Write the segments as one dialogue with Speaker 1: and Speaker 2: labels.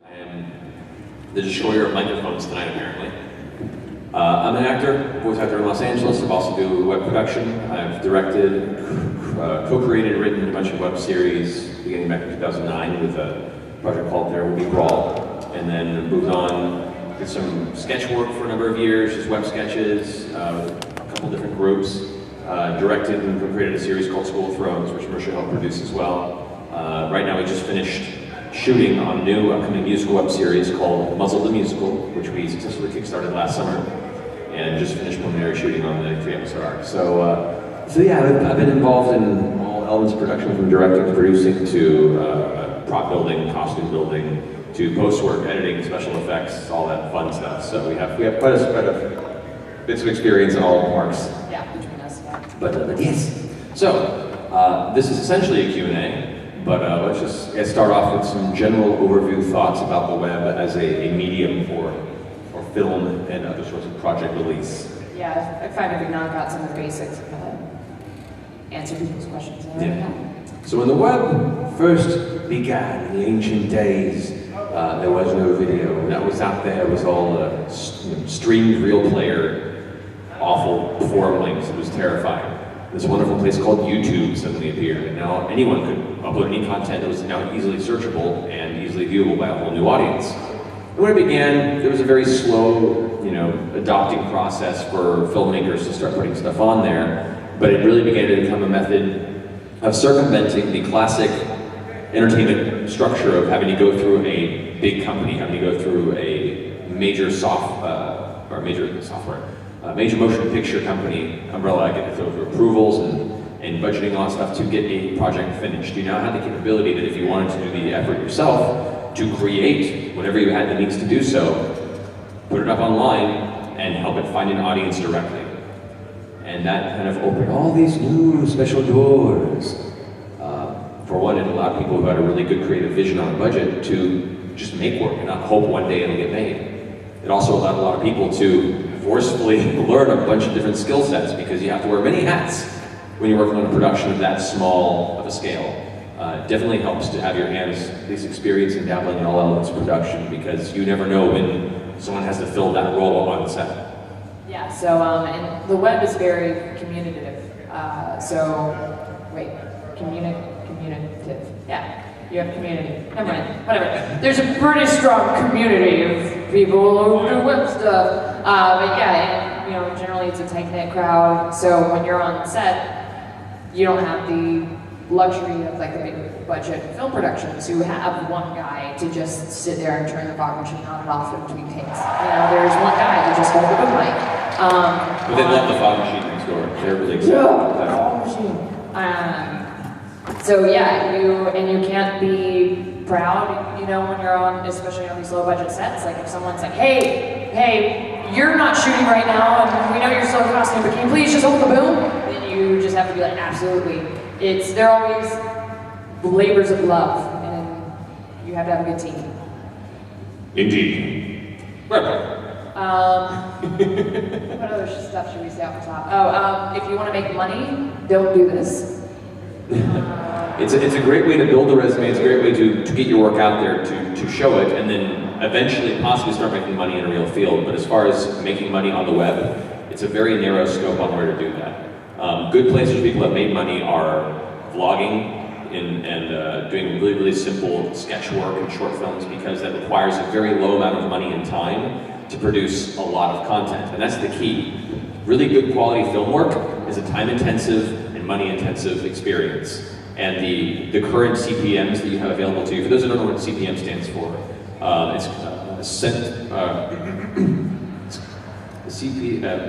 Speaker 1: I am the destroyer of microphones tonight, apparently. I'm an actor, voice actor in Los Angeles. I've also do web production. I've directed, co-created, written a bunch of web series beginning back in 2009 with a project called There Will Be Brawl, and then moved on, did some sketch work for a number of years, just web sketches, with a couple different groups. Directed and created a series called School of Thrones, which Marisha helped produce as well. Right now we just finished shooting on a new upcoming musical web series called Muzzle the Musical, which we successfully kickstarted last summer, and just finished preliminary shooting on the 3-episode arc. So yeah, I've been involved in all elements of production, from directing to producing to prop building, costume building, to post work, editing, special effects, all that fun stuff. So we have quite a spread of bits of experience in all parts.
Speaker 2: Yeah, between us, yeah.
Speaker 1: But yes. So this is essentially a Q&A. But let's just start off with some general overview thoughts about the web as a medium for film and other sorts of project release.
Speaker 2: Yeah, I find we knock out some of the basics and answer people's questions.
Speaker 1: Yeah. So when the web first began in the ancient days, there was no video. That was out there. It was all streamed real player, awful forum links. It was terrifying. This wonderful place called YouTube suddenly appeared, and now anyone could upload any content that was now easily searchable and easily viewable by a whole new audience. And when it began, there was a very slow, adopting process for filmmakers to start putting stuff on there, but it really began to become a method of circumventing the classic entertainment structure of having to go through a big company, having to go through a major major motion picture company umbrella, get to go through approvals and budgeting all that stuff to get a project finished. You now have the capability that if you wanted to do the effort yourself to create whatever you had the means to do so, put it up online and help it find an audience directly. And that kind of opened all these new special doors. For one, it allowed people who had a really good creative vision on a budget to just make work and not hope one day it'll get made. It also allowed a lot of people to forcefully learn a bunch of different skill sets, because you have to wear many hats when you're working on a production of that small of a scale. It definitely helps to have your hands at least experience in dabbling in all elements of production, because you never know when someone has to fill that role on set.
Speaker 2: Yeah, so and the web is very communicative. Communicative. Yeah, you have community. Never mind, whatever. There's a pretty strong community of people who do web stuff. But yeah, and, generally it's a tight-knit crowd. So when you're on set, you don't have the luxury of like the big budget film productions who have one guy to just sit there and turn the fog machine on and off in between takes. There's one guy to just hold the boom mic.
Speaker 1: But they love the fog machine next door. They're really excited about that.
Speaker 2: Fog machine. So yeah, you can't be proud, when you're on, especially on these low budget sets. Like if someone's like, hey, you're not shooting right now, and we know you're still costume, but can you please just hold the boom? Then you just have to be like, absolutely. They're always labors of love, and you have to have a good team.
Speaker 1: Indeed. Right.
Speaker 2: What other stuff should we say off the top? If you want to make money, don't do this.
Speaker 1: It's a great way to build a resume. It's a great way to get your work out there, to show it, and then eventually possibly start making money in a real field. But as far as making money on the web, it's a very narrow scope on where to do that. Good places for people that made money are vlogging and doing really, really simple sketch work and short films, because that requires a very low amount of money and time to produce a lot of content. And that's the key. Really good quality film work is a time-intensive and money-intensive experience. And the current CPMs that you have available to you, for those who don't know what CPM stands for,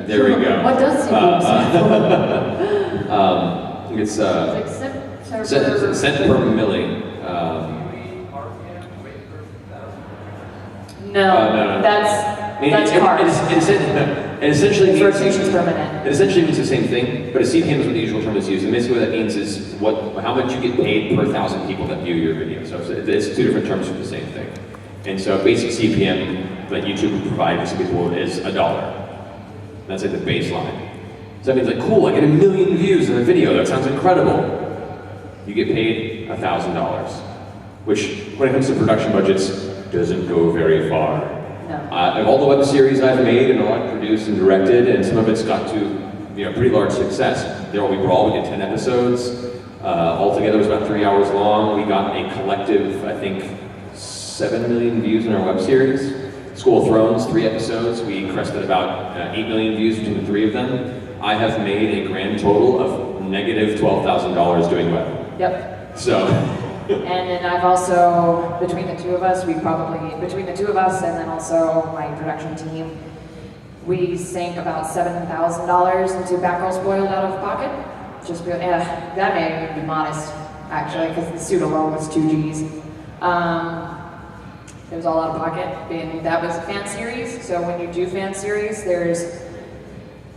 Speaker 1: there we go.
Speaker 2: What does CPM stand for?
Speaker 1: It's
Speaker 2: like
Speaker 1: cent per milli.
Speaker 2: No, that's cars.
Speaker 1: It essentially means
Speaker 2: rotations per minute.
Speaker 1: It essentially means the same thing, but a CPM is what the usual term is used. And basically what that means is how much you get paid per 1,000 people that view your video. So it's two different terms for the same thing. And so basic CPM that YouTube would provide to people is $1. That's like the baseline. So that means like, cool, I get 1 million views in a video. That sounds incredible. You get paid $1,000, which when it comes to production budgets, doesn't go very far.
Speaker 2: No.
Speaker 1: Of all the web series I've made and all I've produced and directed, and some of it's got to pretty large success. There We Brawl, we did 10 episodes. Altogether it was about 3 hours long. We got a collective, I think, 7 million views in our web series. School of Thrones, 3 episodes. We crested about 8 million views between the 3 of them. I have made a grand total of negative $12,000 doing web.
Speaker 2: Yep.
Speaker 1: So.
Speaker 2: And then I've also, between the two of us and then also my production team, we sank about $7,000 into backroll spoiled out of pocket. That may even be modest, actually, because the suit alone was 2 Gs. It was all out of pocket, and that was a fan series. So when you do fan series, there's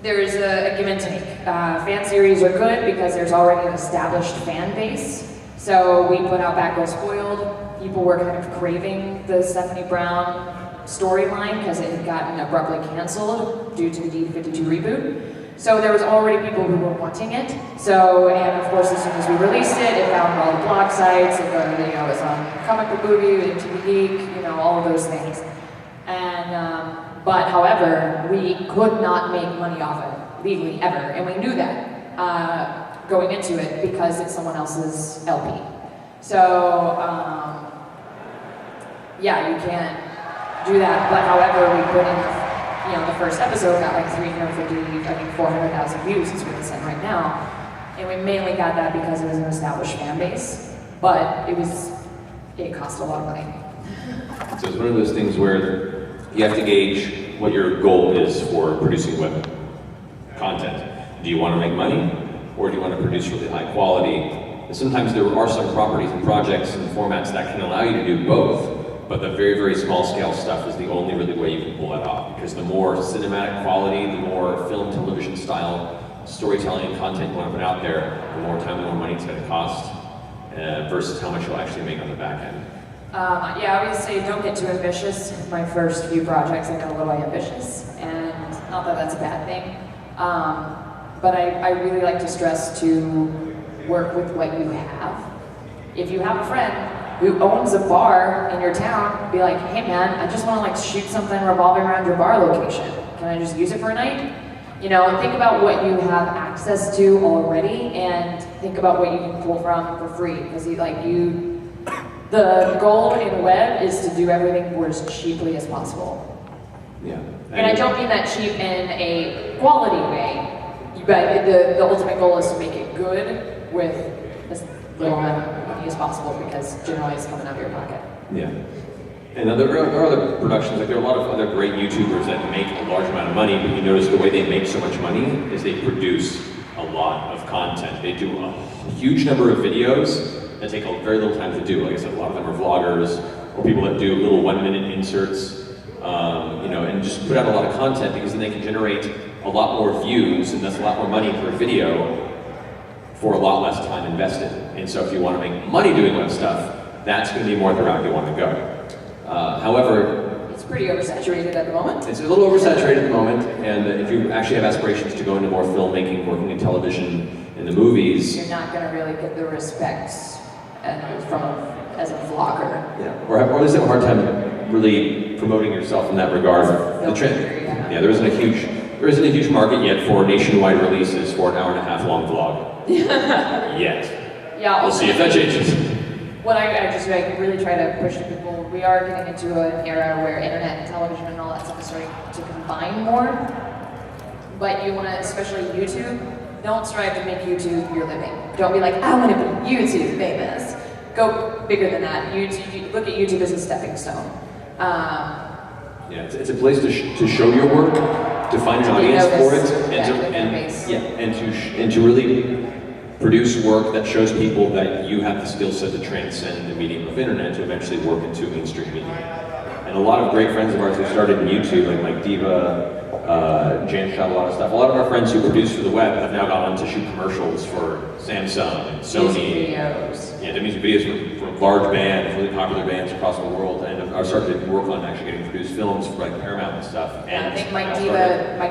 Speaker 2: a give and take. Fan series are good because there's already an established fan base. So we put out Backroll Spoiled. People were kind of craving the Stephanie Brown storyline because it had gotten abruptly canceled due to the D52 reboot. So there was already people who were wanting it. So, and of course, as soon as we released it, it found all the blog sites. It was on Comic Book Movie, MTV Geek, all of those things. And but however, we could not make money off it legally ever, and we knew that going into it because it's someone else's LP. So yeah, you can't do that. But however, we put in the first episode got like 350, I think 400,000 views is what it's at right now. And we mainly got that because it was an established fan base, but it cost a lot of money.
Speaker 1: So it's one of those things where you have to gauge what your goal is for producing web content. Do you want to make money, or do you want to produce really high quality? And sometimes there are some properties and projects and formats that can allow you to do both. But the very, very small scale stuff is the only really way you can pull that off. Because the more cinematic quality, the more film, television style storytelling and content you want to put out there, the more time, the more money it's going to cost, versus how much you'll actually make on the back end.
Speaker 2: Yeah, I always say don't get too ambitious. My first few projects I got a little ambitious, and not that that's a bad thing. But I really like to stress to work with what you have. If you have a friend who owns a bar in your town, be like, hey man, I just want to shoot something revolving around your bar location. Can I just use it for a night? Think about what you have access to already, and think about what you can pull from for free. Because the goal in web is to do everything for as cheaply as possible.
Speaker 1: Yeah.
Speaker 2: And I don't mean that cheap in a quality way, but the ultimate goal is to make it good with as little amount of money as possible, because generally it's coming out of your pocket.
Speaker 1: Yeah. And there are other productions, there are a lot of other great YouTubers that make a large amount of money, but you notice the way they make so much money is they produce a lot of content. They do a huge number of videos that take a very little time to do. Like I said, a lot of them are vloggers, or people that do little 1-minute inserts, and just put out a lot of content, because then they can generate a lot more views, and that's a lot more money per video for a lot less time invested. And so if you want to make money doing web stuff, that's going to be more the route you want to go. However,
Speaker 2: it's pretty oversaturated at the moment.
Speaker 1: It's a little oversaturated at the moment, and if you actually have aspirations to go into more filmmaking, working in television, in the movies,
Speaker 2: you're not going to really get the respect as a vlogger.
Speaker 1: Yeah, or at least have a hard time really promoting yourself in that regard. There isn't a huge market yet for nationwide releases for an hour-and-a-half long vlog. Yet.
Speaker 2: Yeah.
Speaker 1: We'll see if that changes.
Speaker 2: What I just really try to push to people, we are getting into an era where internet and television and all that stuff is starting to combine more. But you want to, especially YouTube, don't strive to make YouTube your living. Don't be like, I want to be YouTube famous. Go bigger than that. Look at YouTube as a stepping stone.
Speaker 1: It's a place to show your work, to find an audience for it, and to really produce work that shows people that you have the skill set to transcend the medium of internet to eventually work into mainstream media. And a lot of great friends of ours who started in YouTube, like Mike Diva, Jamshot, a lot of stuff. A lot of our friends who produce for the web have now gone on to shoot commercials for Samsung and Sony.
Speaker 2: Music videos.
Speaker 1: Yeah, the music videos for large bands, really popular bands across the world, and are starting to work on actually getting produced films for Paramount and stuff. And
Speaker 2: I think Mike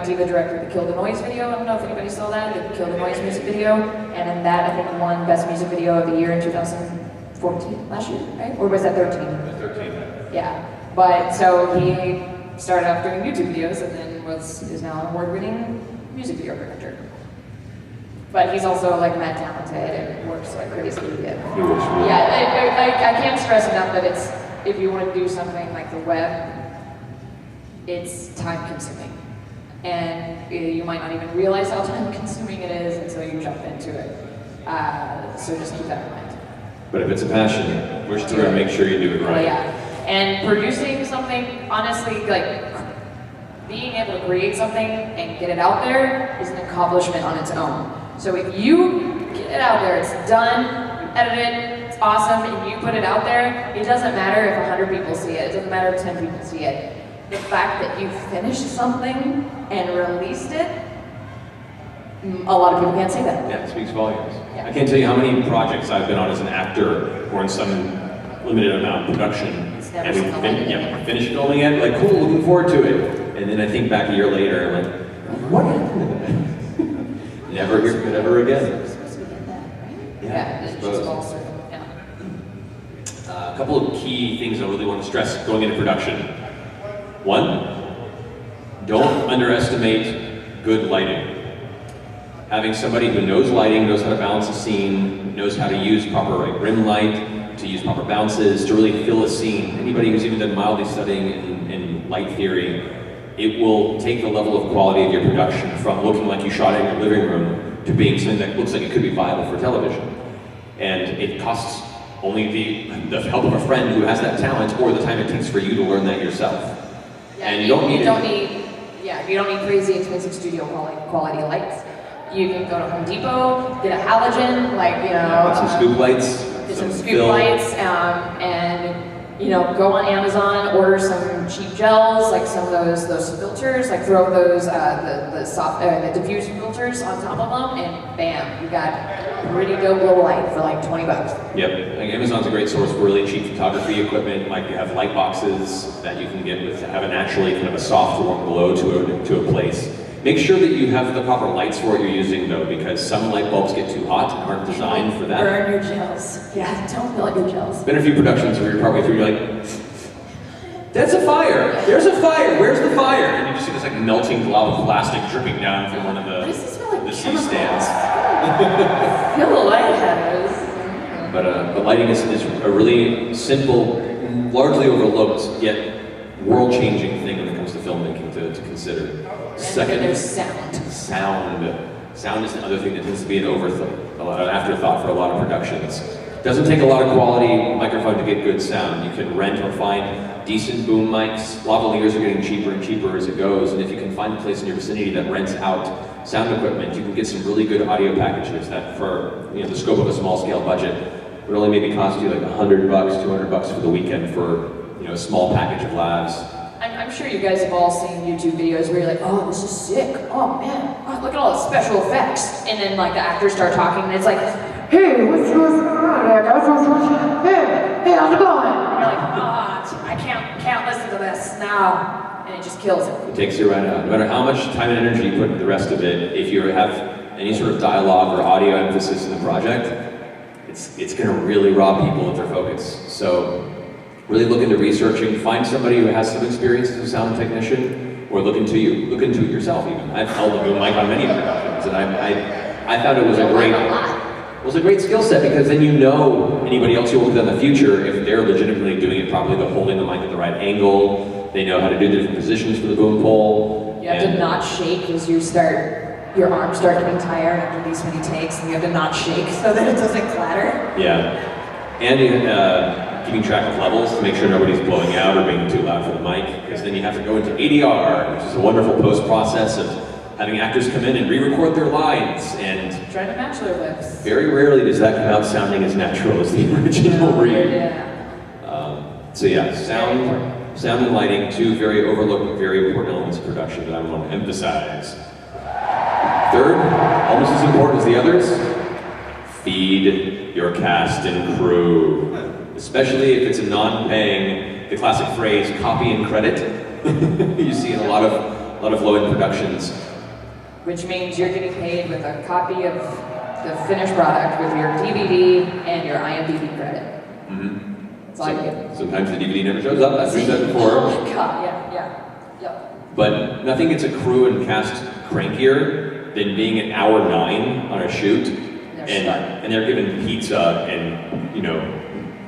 Speaker 2: Diva directed the Kill the Noise video. I don't know if anybody saw that, the Kill the Noise music video. And in that, I think won Best Music Video of the Year in 2014, last year, right? Or was that 13?
Speaker 1: 13.
Speaker 2: Yeah. But so he started off doing YouTube videos and then is now an award-winning music video director. But he's also like mad talented and works like crazy.
Speaker 1: He works really
Speaker 2: Yeah, I can't stress enough that it's, if you want to do something like the web, it's time consuming. And you might not even realize how time consuming it is until you jump into it. So just keep that in mind.
Speaker 1: But if it's a passion, we're still going to make sure you do it right.
Speaker 2: Well, yeah. And producing something, honestly, like being able to create something and get it out there is an accomplishment on its own. So if you get it out there, it's done, you edit it, it's awesome, and you put it out there, it doesn't matter if 100 people see it, it doesn't matter if 10 people see it. The fact that you finished something and released it, a lot of people can't say that.
Speaker 1: Yeah, it speaks volumes.
Speaker 2: Yeah.
Speaker 1: I can't tell you how many projects I've been on as an actor or in some limited amount of production.
Speaker 2: Never
Speaker 1: And we
Speaker 2: seen the light again.
Speaker 1: finished filming it, like, cool, looking forward to it. And then I think back a year later, I'm like, what happened to that? Never hear of it ever again.
Speaker 2: You're supposed to get that, right?
Speaker 1: Yeah, I
Speaker 2: it's
Speaker 1: suppose.
Speaker 2: just all circle, yeah.
Speaker 1: A couple of key things I really want to stress going into production. One, don't underestimate good lighting. Having somebody who knows lighting, knows how to balance a scene, knows how to use proper rim light, to use proper bounces, to really fill a scene. Anybody who's even done mildly studying in light theory, it will take the level of quality of your production from looking like you shot it in your living room to being something that looks like it could be viable for television. And it costs only the help of a friend who has that talent or the time it takes for you to learn that yourself.
Speaker 2: Yeah,
Speaker 1: and
Speaker 2: you don't need crazy expensive studio quality lights. You can go to Home Depot, get a halogen,
Speaker 1: Get some scoop lights.
Speaker 2: Get some scoop lights, and go on Amazon, order some cheap gels, like some of those filters, like throw those the diffuse filters on top of them, and bam, you got pretty dope little light for like $20.
Speaker 1: Yep, like Amazon's a great source for really cheap photography equipment. Like you have light boxes that you can get with have an actually kind of a soft warm glow to a place. Make sure that you have the proper lights for what you're using though, because some light bulbs get too hot and aren't designed for that.
Speaker 2: Burn your gels. Yeah, don't melt your gels.
Speaker 1: Been a few productions where you're partway through, you're like, that's a fire! There's a fire! Where's the fire? And you just see this like melting glob of plastic dripping down from one of
Speaker 2: What does this smell like?
Speaker 1: the C-stands.
Speaker 2: Feel the light head.
Speaker 1: But lighting is a really simple, largely overlooked, yet world-changing thing when it comes to filmmaking to consider. Second,
Speaker 2: there's sound.
Speaker 1: Sound is another thing that tends to be an afterthought for a lot of productions. Doesn't take a lot of quality microphone to get good sound. You can rent or find decent boom mics. Lavaliers are getting cheaper and cheaper as it goes, and if you can find a place in your vicinity that rents out sound equipment, you can get some really good audio packages that, for the scope of a small-scale budget, would only maybe cost you like $100, $200 for the weekend for a small package of lavs.
Speaker 2: I'm sure you guys have all seen YouTube videos where you're like, oh, this is sick. Oh man, oh, look at all the special effects. And then like the actors start talking and it's like, hey, what's going on? Hey, how's it going? And you're like, oh, I can't listen to this now. And it just kills it.
Speaker 1: It takes you right out. No matter how much time and energy you put into the rest of it, if you have any sort of dialogue or audio emphasis in the project, it's going to really rob people of their focus. So really look into researching, find somebody who has some experience as a sound technician, or look into it yourself even. I've held a boom mic on many productions, and I found it was a great skill set, because then you know anybody else you'll work with in the future, if they're legitimately doing it properly, they're holding the mic at the right angle, they know how to do the different positions for the boom pole.
Speaker 2: You have to not shake as your arms start getting tired after these many takes, and you have to not shake so that it doesn't clatter.
Speaker 1: Yeah, and keeping track of levels to make sure nobody's blowing out or being too loud for the mic, because then you have to go into ADR, which is a wonderful post-process of having actors come in and re-record their lines, and
Speaker 2: try to match their lips.
Speaker 1: very rarely does that come out sounding as natural as the original read.
Speaker 2: Yeah.
Speaker 1: So yeah, sound and lighting, two very overlooked, very important elements of production that I want to emphasize. Third, almost as important as the others, feed your cast and crew. Especially if it's a non-paying, the classic phrase, copy and credit, you see in a lot of low-end productions.
Speaker 2: Which means you're getting paid with a copy of the finished product with your DVD and your IMDb credit.
Speaker 1: Mm-hmm.
Speaker 2: That's all you get.
Speaker 1: Sometimes the DVD never shows up, as we said before.
Speaker 2: Oh my god, yeah.
Speaker 1: But nothing gets a crew and cast crankier than being at hour 9 on a shoot, and they're given pizza and, you know,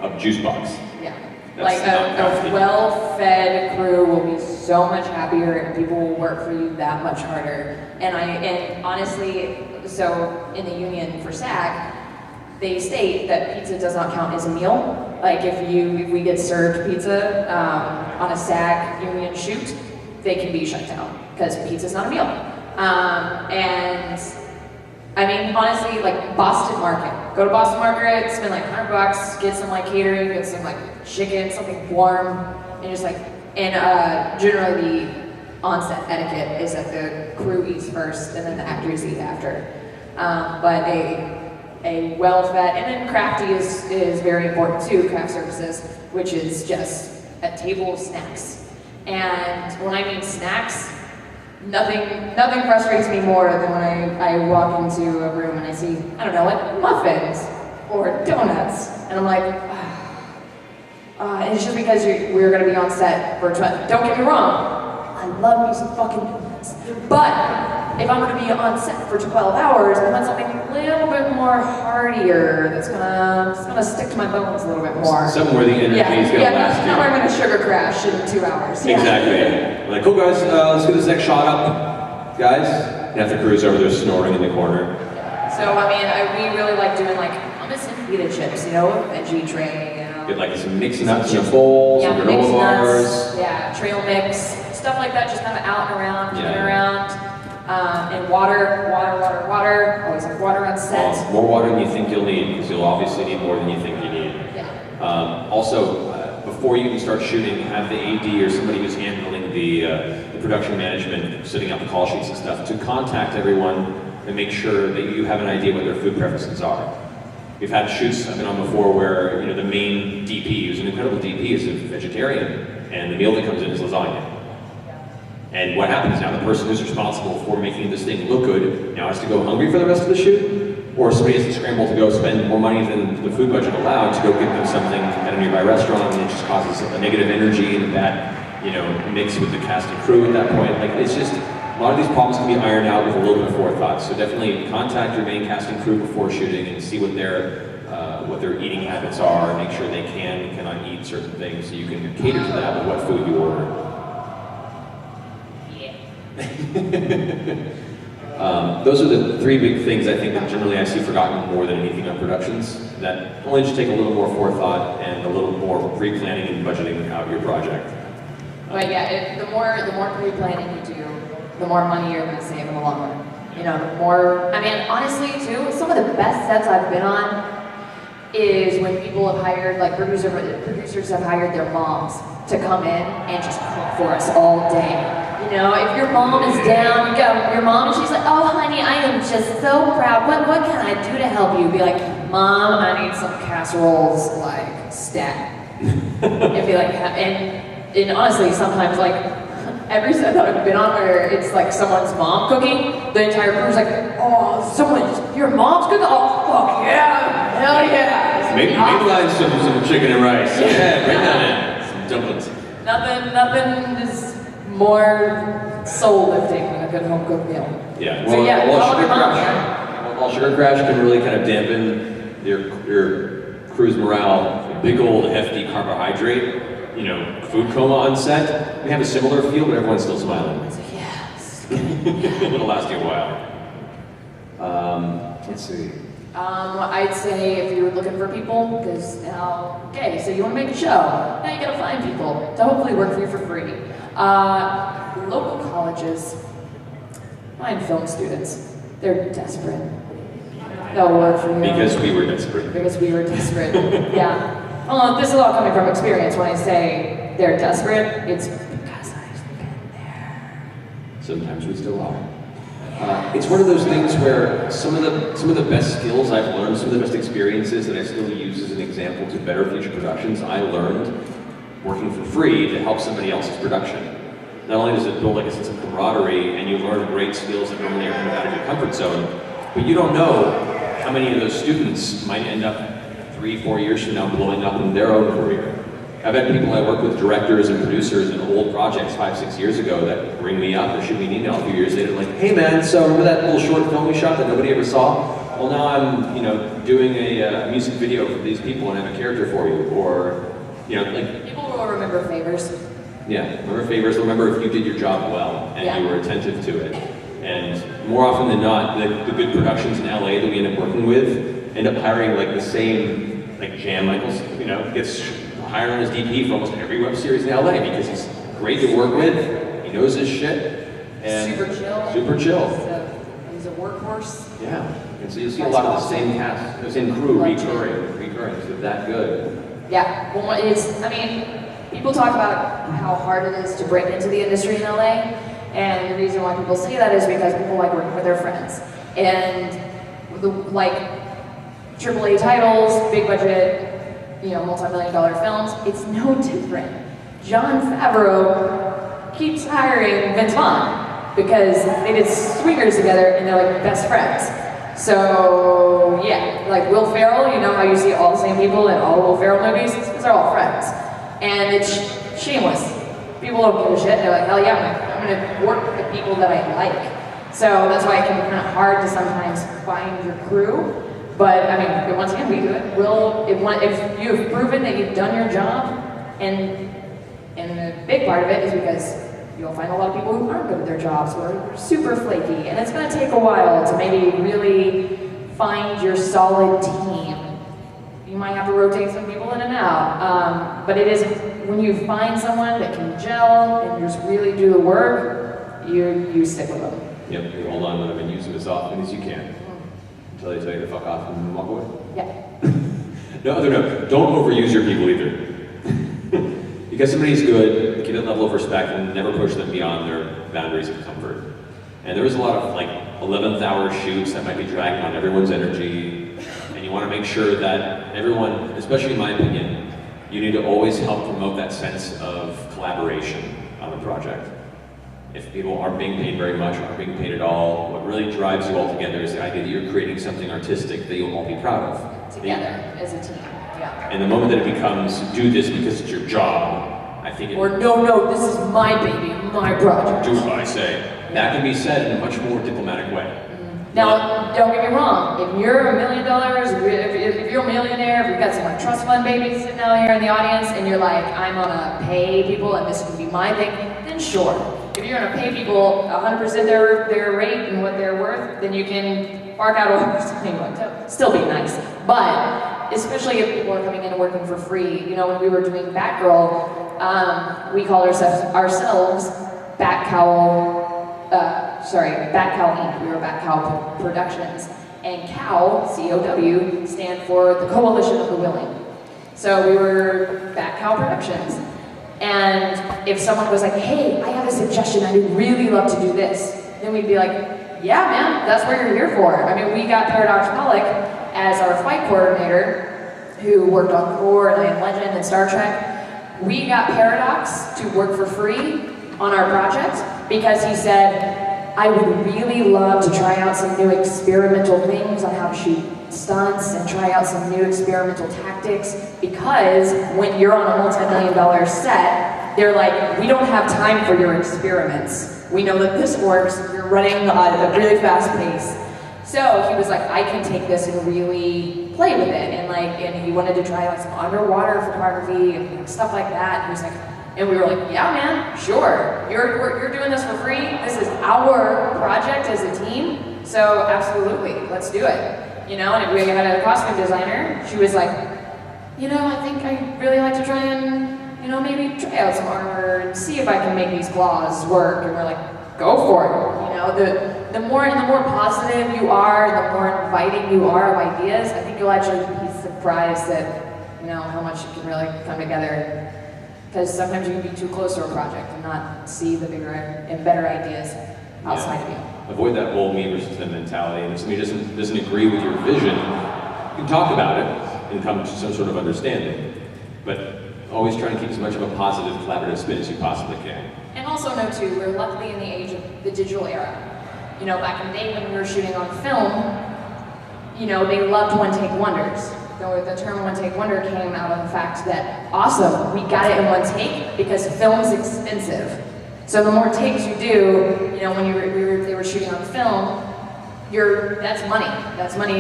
Speaker 1: a juice box.
Speaker 2: Yeah.
Speaker 1: That's
Speaker 2: Like a well-fed crew will be so much happier, and people will work for you that much harder. And honestly, so in the union for SAG, they state that pizza does not count as a meal. Like if we get served pizza on a SAG union shoot, they can be shut down because pizza's not a meal. And I mean, honestly, like Boston Market. Go to Boston Market, spend like $100, get some like catering, get some like chicken, something warm, and just like, and generally the on-set etiquette is that the crew eats first and then the actors eat after. But a well-fed, and then crafty is very important too, craft services, which is just a table of snacks. And when I mean snacks, nothing frustrates me more than when I walk into a room and I see, I don't know, like muffins or donuts, and I'm like, and it's just because we're gonna be on set for 12. Don't get me wrong, I love me some fucking donuts, but if I'm gonna be on set for 12 hours, I want something a little bit more heartier that's gonna stick to my bones a little bit more.
Speaker 1: Something where the energy is gonna last you.
Speaker 2: Not where I'm gonna sugar crash in 2 hours. Yeah.
Speaker 1: Exactly. Like, cool guys, let's get this next shot up. Guys, and after crew's over there snoring in the corner.
Speaker 2: So, I mean, we really like doing like hummus and pita chips, you know, veggie tray, you know.
Speaker 1: Get like some mixed nuts in a bowl, some granola bars.
Speaker 2: Yeah, trail mix, stuff like that, just kind of out and around, kicking around. And water. Always have water on set.
Speaker 1: Well, more water than you think you'll need, because you'll obviously need more than you think you need.
Speaker 2: Yeah.
Speaker 1: Also, before you can start shooting, have the AD or somebody who's handling the production management, setting up the call sheets and stuff, to contact everyone and make sure that you have an idea what their food preferences are. We've had shoots I've been on before where, you know, the main DP, who's an incredible DP, is a vegetarian, and the meal that comes in is lasagna. And what happens now? The person who's responsible for making this thing look good now has to go hungry for the rest of the shoot, or somebody has to scramble to go spend more money than the food budget allowed to go get them something at a nearby restaurant, and it just causes a negative energy and a bad, you know, mix with the cast and crew at that point. Like, it's just, a lot of these problems can be ironed out with a little bit of forethought. So definitely contact your main cast and crew before shooting and see what their eating habits are, and make sure they can and cannot eat certain things, so you can cater to that with what food you order. Those are the three big things I think that generally I see forgotten more than anything on productions, that only just take a little more forethought and a little more pre-planning and budgeting out your project.
Speaker 2: But yeah, the more pre-planning you do, the more money you're going to save in the long run. You know, the more, I mean, honestly too, some of the best sets I've been on is when people have hired, like producers have hired their moms to come in and just cook for us all day. You know, if your mom is down, you go, your mom, and she's like, oh honey, I am just so proud. What can I do to help you? Be like, Mom, I need some casseroles, like, stat. And be like, and honestly, sometimes, like, every set that I've been on where it's like someone's mom cooking, the entire crew's like, oh, your mom's cooking? Oh, fuck yeah, hell yeah.
Speaker 1: Maybe line some chicken and rice. Yeah, bring that in. Some dumplings.
Speaker 2: Nothing is more soul-lifting than a good home-cooked meal.
Speaker 1: Yeah,
Speaker 2: well, so yeah,
Speaker 1: while Sugar Crash can really kind of dampen your crew's morale, a big old hefty carbohydrate, you know, food coma on set, we have a similar feel, but everyone's still smiling.
Speaker 2: It's like, yes.
Speaker 1: It'll last you a while. Let's see.
Speaker 2: I'd say if you're looking for people, because now, okay, so you want to make a show, now you gotta find people to hopefully work for you for free. Local colleges, find film students. They're desperate. They'll work for you.
Speaker 1: Because we were desperate.
Speaker 2: Because we were desperate, yeah. Well, this is all coming from experience. When I say they're desperate, it's because I've been there.
Speaker 1: Sometimes we still are. It's one of those things where some of the best skills I've learned, some of the best experiences that I still use as an example to better future productions, I learned working for free to help somebody else's production. Not only does it build like a sense of camaraderie, and you learn great skills that normally are kind of out of your comfort zone, but you don't know how many of those students might end up 3-4 years from now blowing up in their own career. I've had people I worked with, directors and producers in old projects 5, 6 years ago that ring me up or shoot me an email a few years later like, hey man, so remember that little short film we shot that nobody ever saw? Well now I'm, doing a music video for these people and I have a character for you. Or, like...
Speaker 2: People will remember favors.
Speaker 1: Yeah, remember favors, remember if you did your job well and you were attentive to it. And more often than not, the good productions in LA that we end up working with end up hiring like the same, like Jan Michaels, gets hired on as DP for almost every web series in LA because he's great to work with, he knows his shit, and
Speaker 2: super chill.
Speaker 1: Super chill.
Speaker 2: He's a workhorse.
Speaker 1: Yeah, and so you'll see a lot of the same cast, the same crew recurring, so that good.
Speaker 2: Yeah, well people talk about how hard it is to break into the industry in LA, and the reason why people say that is because people like working with their friends. And like AAA titles, big budget, multi-million-dollar films, it's no different. Jon Favreau keeps hiring Vince Vaughn because they did Swingers together and they're like best friends. So yeah, like Will Ferrell, you know how you see all the same people in all the Will Ferrell movies? Because they're all friends. And it's shameless. People don't give a shit. They're like, hell yeah, I'm gonna work with the people that I like. So that's why it can be kind of hard to sometimes find your crew. But once again, we do it. If you've proven that you've done your job, and a big part of it is because you'll find a lot of people who aren't good at their jobs, who are super flaky, and it's going to take a while to maybe really find your solid team. You might have to rotate some people in and out, but it is when you find someone that can gel and just really do the work, you stick with them.
Speaker 1: Yep, you hold on to them and use them as often as you can. Until they tell you to fuck off and walk away.
Speaker 2: Yeah.
Speaker 1: No, don't overuse your people either. Because somebody's good, give it a level of respect and never push them beyond their boundaries of comfort. And there is a lot of like 11th hour shoots that might be dragging on everyone's energy. And you want to make sure that everyone, especially in my opinion, you need to always help promote that sense of collaboration on the project. If people aren't being paid very much, aren't being paid at all, what really drives you all together is the idea that you're creating something artistic that you'll all be proud of.
Speaker 2: Together, as a team, yeah.
Speaker 1: And the moment that it becomes, do this because it's your job, I think
Speaker 2: Or no, this is my baby, my project.
Speaker 1: Do what I say. That can be said in a much more diplomatic way.
Speaker 2: Now, don't get me wrong, if you're $1 million, if you're a millionaire, if you've got some like trust fund babies sitting out here in the audience and you're like, I'm gonna pay people and this can be my thing, then sure. If you're gonna pay people 100% their rate and what they're worth, then you can bark out orders anyway. Still be nice. But, especially if people are coming in and working for free, when we were doing Batgirl, we called ourselves Bat Cowl Inc. We were Bat Cowl Productions. And COW, C-O-W, stand for the Coalition of the Willing. So we were Bat Cowl Productions. And if someone was like, hey, I have a suggestion, I'd really love to do this, then we'd be like, yeah, man, that's what you're here for. We got Paradox Pollock as our fight coordinator, who worked on Thor and I Am Legend and Star Trek. We got Paradox to work for free on our project because he said, I would really love to try out some new experimental things on how to shoot stunts and try out some new experimental tactics, because when you're on a multi-million-dollar set, they're like, we don't have time for your experiments. We know that this works, you're running at a really fast pace. So he was like, I can take this and really play with it, and he wanted to try like some underwater photography and stuff like that. And he was like, and we were like, yeah, man, sure. You're doing this for free. This is our project as a team. So absolutely, let's do it. And we had a costume designer. She was like, I think I'd really like to try and, maybe try out some armor and see if I can make these claws work. And we're like, go for it. The more positive you are, the more inviting you are of ideas, I think you'll actually be surprised at, how much it can really come together. Because sometimes you can be too close to a project and not see the bigger and better ideas outside of you.
Speaker 1: Avoid that whole me versus them mentality. And if somebody doesn't agree with your vision, you can talk about it and come to some sort of understanding. But always try and keep as much of a positive, collaborative spin as you possibly can.
Speaker 2: And also know too, we're luckily in the age of the digital era. Back in the day when we were shooting on film, they loved one-take wonders. the term one take wonder came out of the fact that, awesome, we got it in one take because film's expensive. So the more takes you do, you know, when they were shooting on film, that's money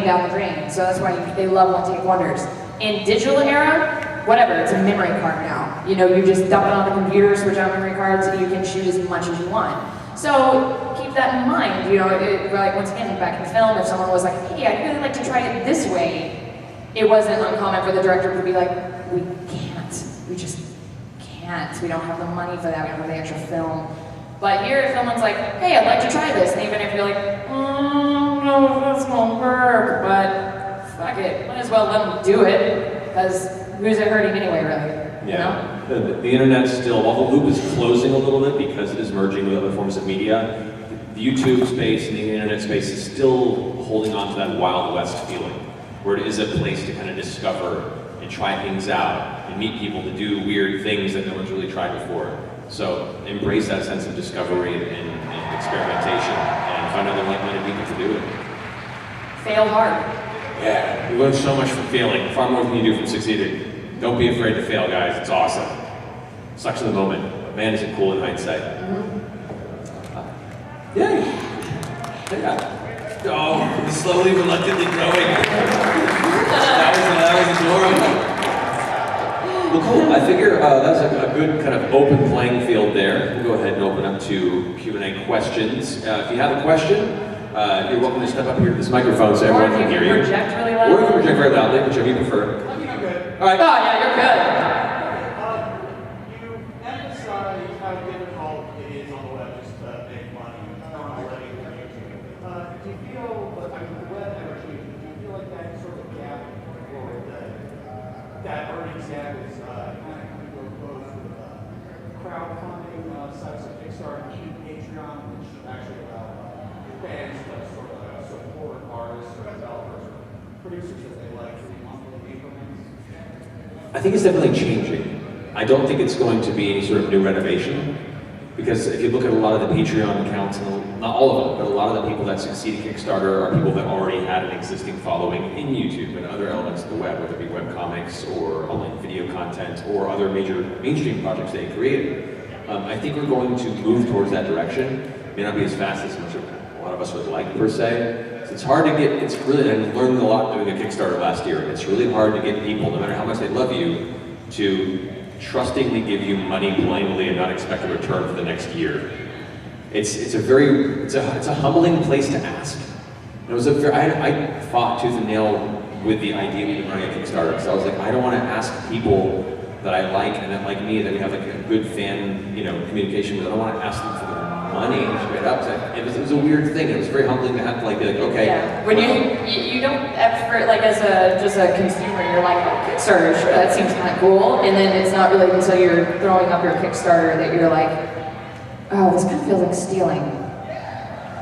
Speaker 2: down the drain. So that's why they love one take wonders. In digital era, whatever, it's a memory card now. You know, you just dump it on the computer, switch out memory cards, and you can shoot as much as you want. So keep that in mind. You know, like once again, back in film, if someone was like, hey, I'd really like to try it this way, it wasn't uncommon for the director to be like, we just can't. We don't have the money for that. We don't have the extra film. But here, if someone's like, hey, I'd like to try this, and even if you're like, no, that's gonna work, but fuck it, might as well let them do it, because who's it hurting anyway, really?
Speaker 1: Yeah. You know? The internet still, while the loop is closing a little bit because it is merging with other forms of media, the YouTube space and the internet space is still holding on to that Wild West feeling, where it is a place to kind of discover and try things out and meet people to do weird things that no one's really tried before. So embrace that sense of discovery and experimentation and find other like-minded people to do it.
Speaker 2: Fail hard.
Speaker 1: Yeah, you learn so much from failing, far more than you do from succeeding. Don't be afraid to fail, guys. It's awesome. Sucks in the moment, but man, is it cool in hindsight. Yay! Yeah. Oh, slowly, reluctantly growing. That was adorable. Well, cool. I figure that's a good kind of open playing field there. We'll go ahead and open up to Q&A questions. If you have a question, you're welcome to step up here to this microphone so everyone can hear you.
Speaker 2: Or you can project really loudly.
Speaker 1: Or you can project very loudly, whichever you prefer.
Speaker 3: I'm good.
Speaker 1: All right.
Speaker 2: Oh, yeah, you're good.
Speaker 3: You emphasize how difficult it is on the web just to make money on the web. Do you feel, I mean, the web never changes. Do you feel like that sort of gap, or that earnings gap is kind of coming to a close with crowdfunding sites like Kickstarter and Patreon, which actually allow fans to sort of support artists or developers or producers that they like through monthly increments?
Speaker 1: I think it's definitely changing. I don't think it's going to be any sort of new renovation, because if you look at a lot of the Patreon accounts, and not all of them, but a lot of the people that succeed at Kickstarter are people that already had an existing following in YouTube and other elements of the web, whether it be webcomics or online video content or other major mainstream projects they created. I think we're going to move towards that direction. It may not be as fast as much a lot of us would like, per se. So it's hard to get, it's really, I learned a lot doing a Kickstarter last year. It's really hard to get people, no matter how much they love you, to trustingly give you money blindly and not expect a return for the next year. It's a humbling place to ask. And it was I fought tooth and nail with the idea of running a Kickstarter, because I was like, I don't want to ask people that I like and that like me, that we have like a good fan, communication with. I don't want to ask them for their money straight up. It was a weird thing. It was very humbling to have to like be like, okay.
Speaker 2: Yeah. When you don't ever, like as a consumer, you're like, oh, Kickstarter, sure, that seems kind of cool. And then it's not really until you're throwing up your Kickstarter that you're like, oh, this kind of feels like stealing.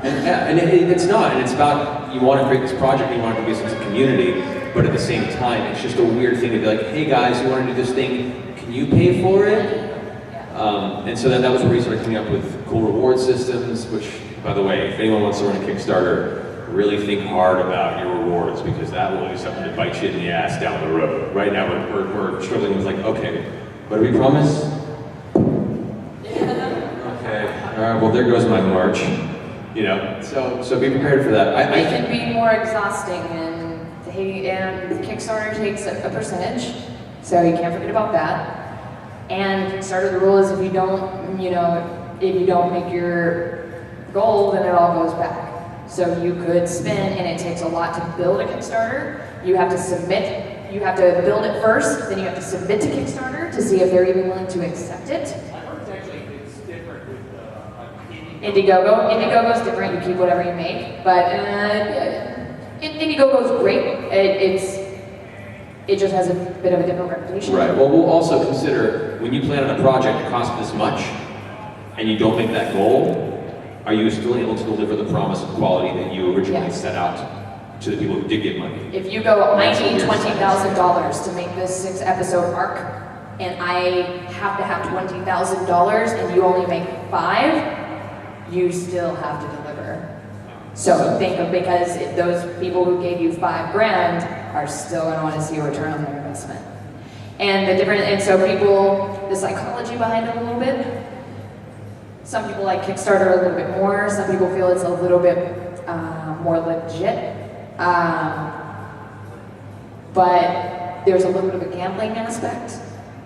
Speaker 1: And it's not. And it's about, you want to create this project, you want it to be a sense of community, but at the same time, it's just a weird thing to be like, hey guys, you want to do this thing, can you pay for it? And so that was where we started coming up with cool reward systems, which, by the way, if anyone wants to run a Kickstarter, really think hard about your rewards, because that will be something to bite you in the ass down the road. Right now, we're struggling with like, okay, what do we promise? Okay, all right, well, there goes my March. So be prepared for that.
Speaker 2: It can be more exhausting, and Kickstarter takes a percentage, so you can't forget about that. And Kickstarter, the rule is if you don't make your goal, then it all goes back. So you could spend, and it takes a lot to build a Kickstarter. You have to submit, you have to build it first, then you have to submit to Kickstarter to see if they're even willing to accept it.
Speaker 3: I heard it's different with
Speaker 2: Indiegogo. Indiegogo is different. You keep whatever you make, but Indiegogo is great. It just has a bit of a different reputation.
Speaker 1: Right. Well, we'll also consider, when you plan on a project that costs this much, and you don't make that goal, are you still able to deliver the promise of quality that you originally set out to the people who did give money?
Speaker 2: If you go, I need $20,000 to make this 6-episode arc, and I have to have $20,000, and you only make 5, you still have to deliver. So think of, because those people who gave you $5,000 are still going to want to see a return on their investment. And so people, the psychology behind it a little bit. Some people like Kickstarter a little bit more. Some people feel it's a little bit more legit. But there's a little bit of a gambling aspect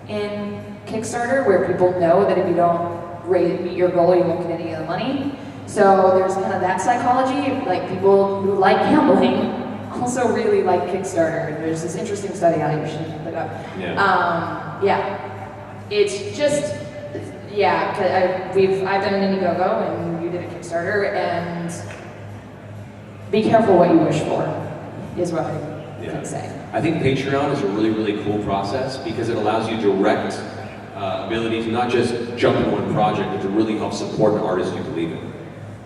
Speaker 2: in Kickstarter where people know that if you don't meet your goal, you won't get any of the money. So there's kind of that psychology. Like people who like gambling also really like Kickstarter. There's this interesting study on it, you should look it up.
Speaker 1: Yeah.
Speaker 2: It's just, I've done an Indiegogo and you did a Kickstarter, and be careful what you wish for, is what I can say.
Speaker 1: I think Patreon is a really, really cool process because it allows you direct ability to not just jump in one project, but to really help support an artist you believe in.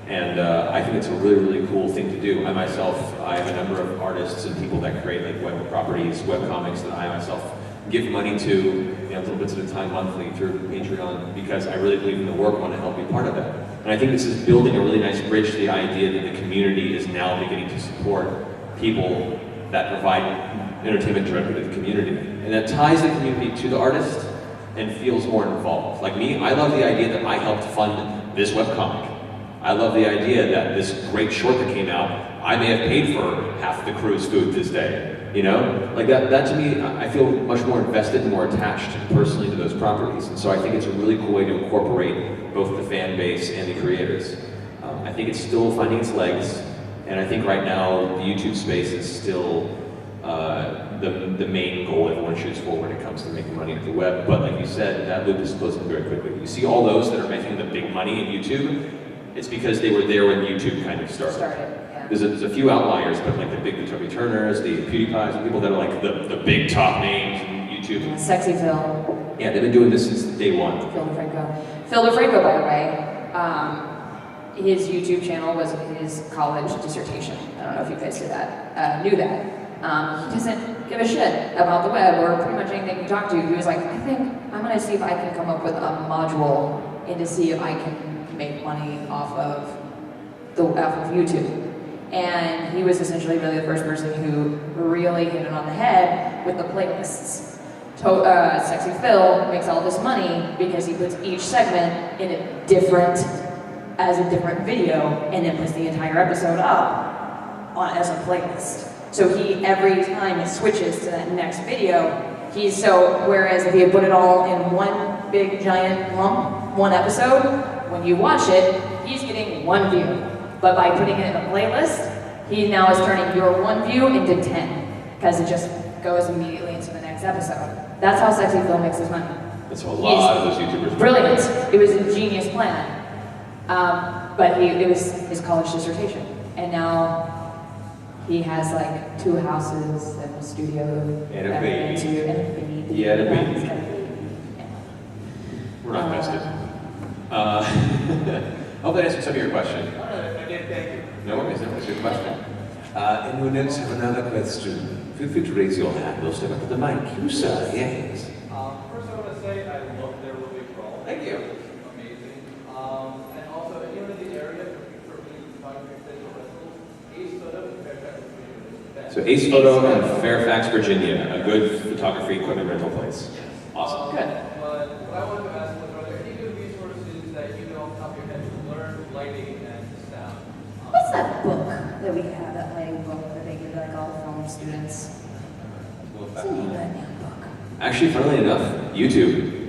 Speaker 1: And I think it's a really, really cool thing to do. I have a number of artists and people that create like web properties, web comics that I myself give money to, little bits at a time monthly through Patreon because I really believe in the work and want to help be part of that. And I think this is building a really nice bridge to the idea that the community is now beginning to support people that provide entertainment directly to the community. And that ties the community to the artist and feels more involved. Like me, I love the idea that I helped fund this webcomic. I love the idea that this great short that came out, I may have paid for half the crew's food this day. Like that to me, I feel much more invested and more attached personally to those properties. And so I think it's a really cool way to incorporate both the fan base and the creators. I think it's still finding its legs, and I think right now the YouTube space is still the main goal everyone shoots for when it comes to making money at the web. But like you said, that loop is closing very quickly. You see all those that are making the big money in YouTube, it's because they were there when YouTube kind of started. There's a few outliers, but like the big Toby Turners, the PewDiePies, the people that are like the big top names in YouTube.
Speaker 2: Sexy Phil.
Speaker 1: Yeah, they've been doing this since day one.
Speaker 2: Phil DeFranco, by the way, his YouTube channel was his college dissertation. I don't know if you guys knew that. He doesn't give a shit about the web or pretty much anything you talk to. He was like, I think I'm gonna see if I can come up with a module and to see if I can make money off of YouTube. And he was essentially really the first person who really hit it on the head with the playlists. Sexy Phil makes all this money because he puts each segment as a different video, and then puts the entire episode up as a playlist. So every time it switches to that next video, whereas if he had put it all in one big giant lump, one episode, when you watch it, he's getting one view. But by putting it in a playlist, he now is turning your one view into 10, because it just goes immediately into the next episode. That's how Sexy Phil makes his money.
Speaker 1: That's how a lot of those YouTubers.
Speaker 2: Brilliant. It was a genius plan. But it was his college dissertation. And now he has like 2 houses and a studio.
Speaker 1: And a baby.
Speaker 2: Yeah,
Speaker 1: and a baby. We're not vested. Hope that answered some of your question.
Speaker 3: I did, thank you.
Speaker 1: No worries, that was a good question.
Speaker 4: Anyone else have another question? Feel free to raise your hand. We'll step up to the mic. You, sir, yes.
Speaker 5: First, I want to say I love their movie Crawl.
Speaker 1: Thank you.
Speaker 5: Amazing. And also, anyone in the area for me, photography digital festivals, Ace Photo and Fairfax, Virginia.
Speaker 1: So Ace Photo in Fairfax, Virginia, a good photography equipment rental place. Awesome.
Speaker 2: Good.
Speaker 5: But what I wanted to ask was, are there any good resources that you know off the top of your head to learn lighting and sound?
Speaker 2: What's that book that we have, that lighting book that they give like all the film students? What's the name of that damn book?
Speaker 1: Actually, funnily enough, YouTube.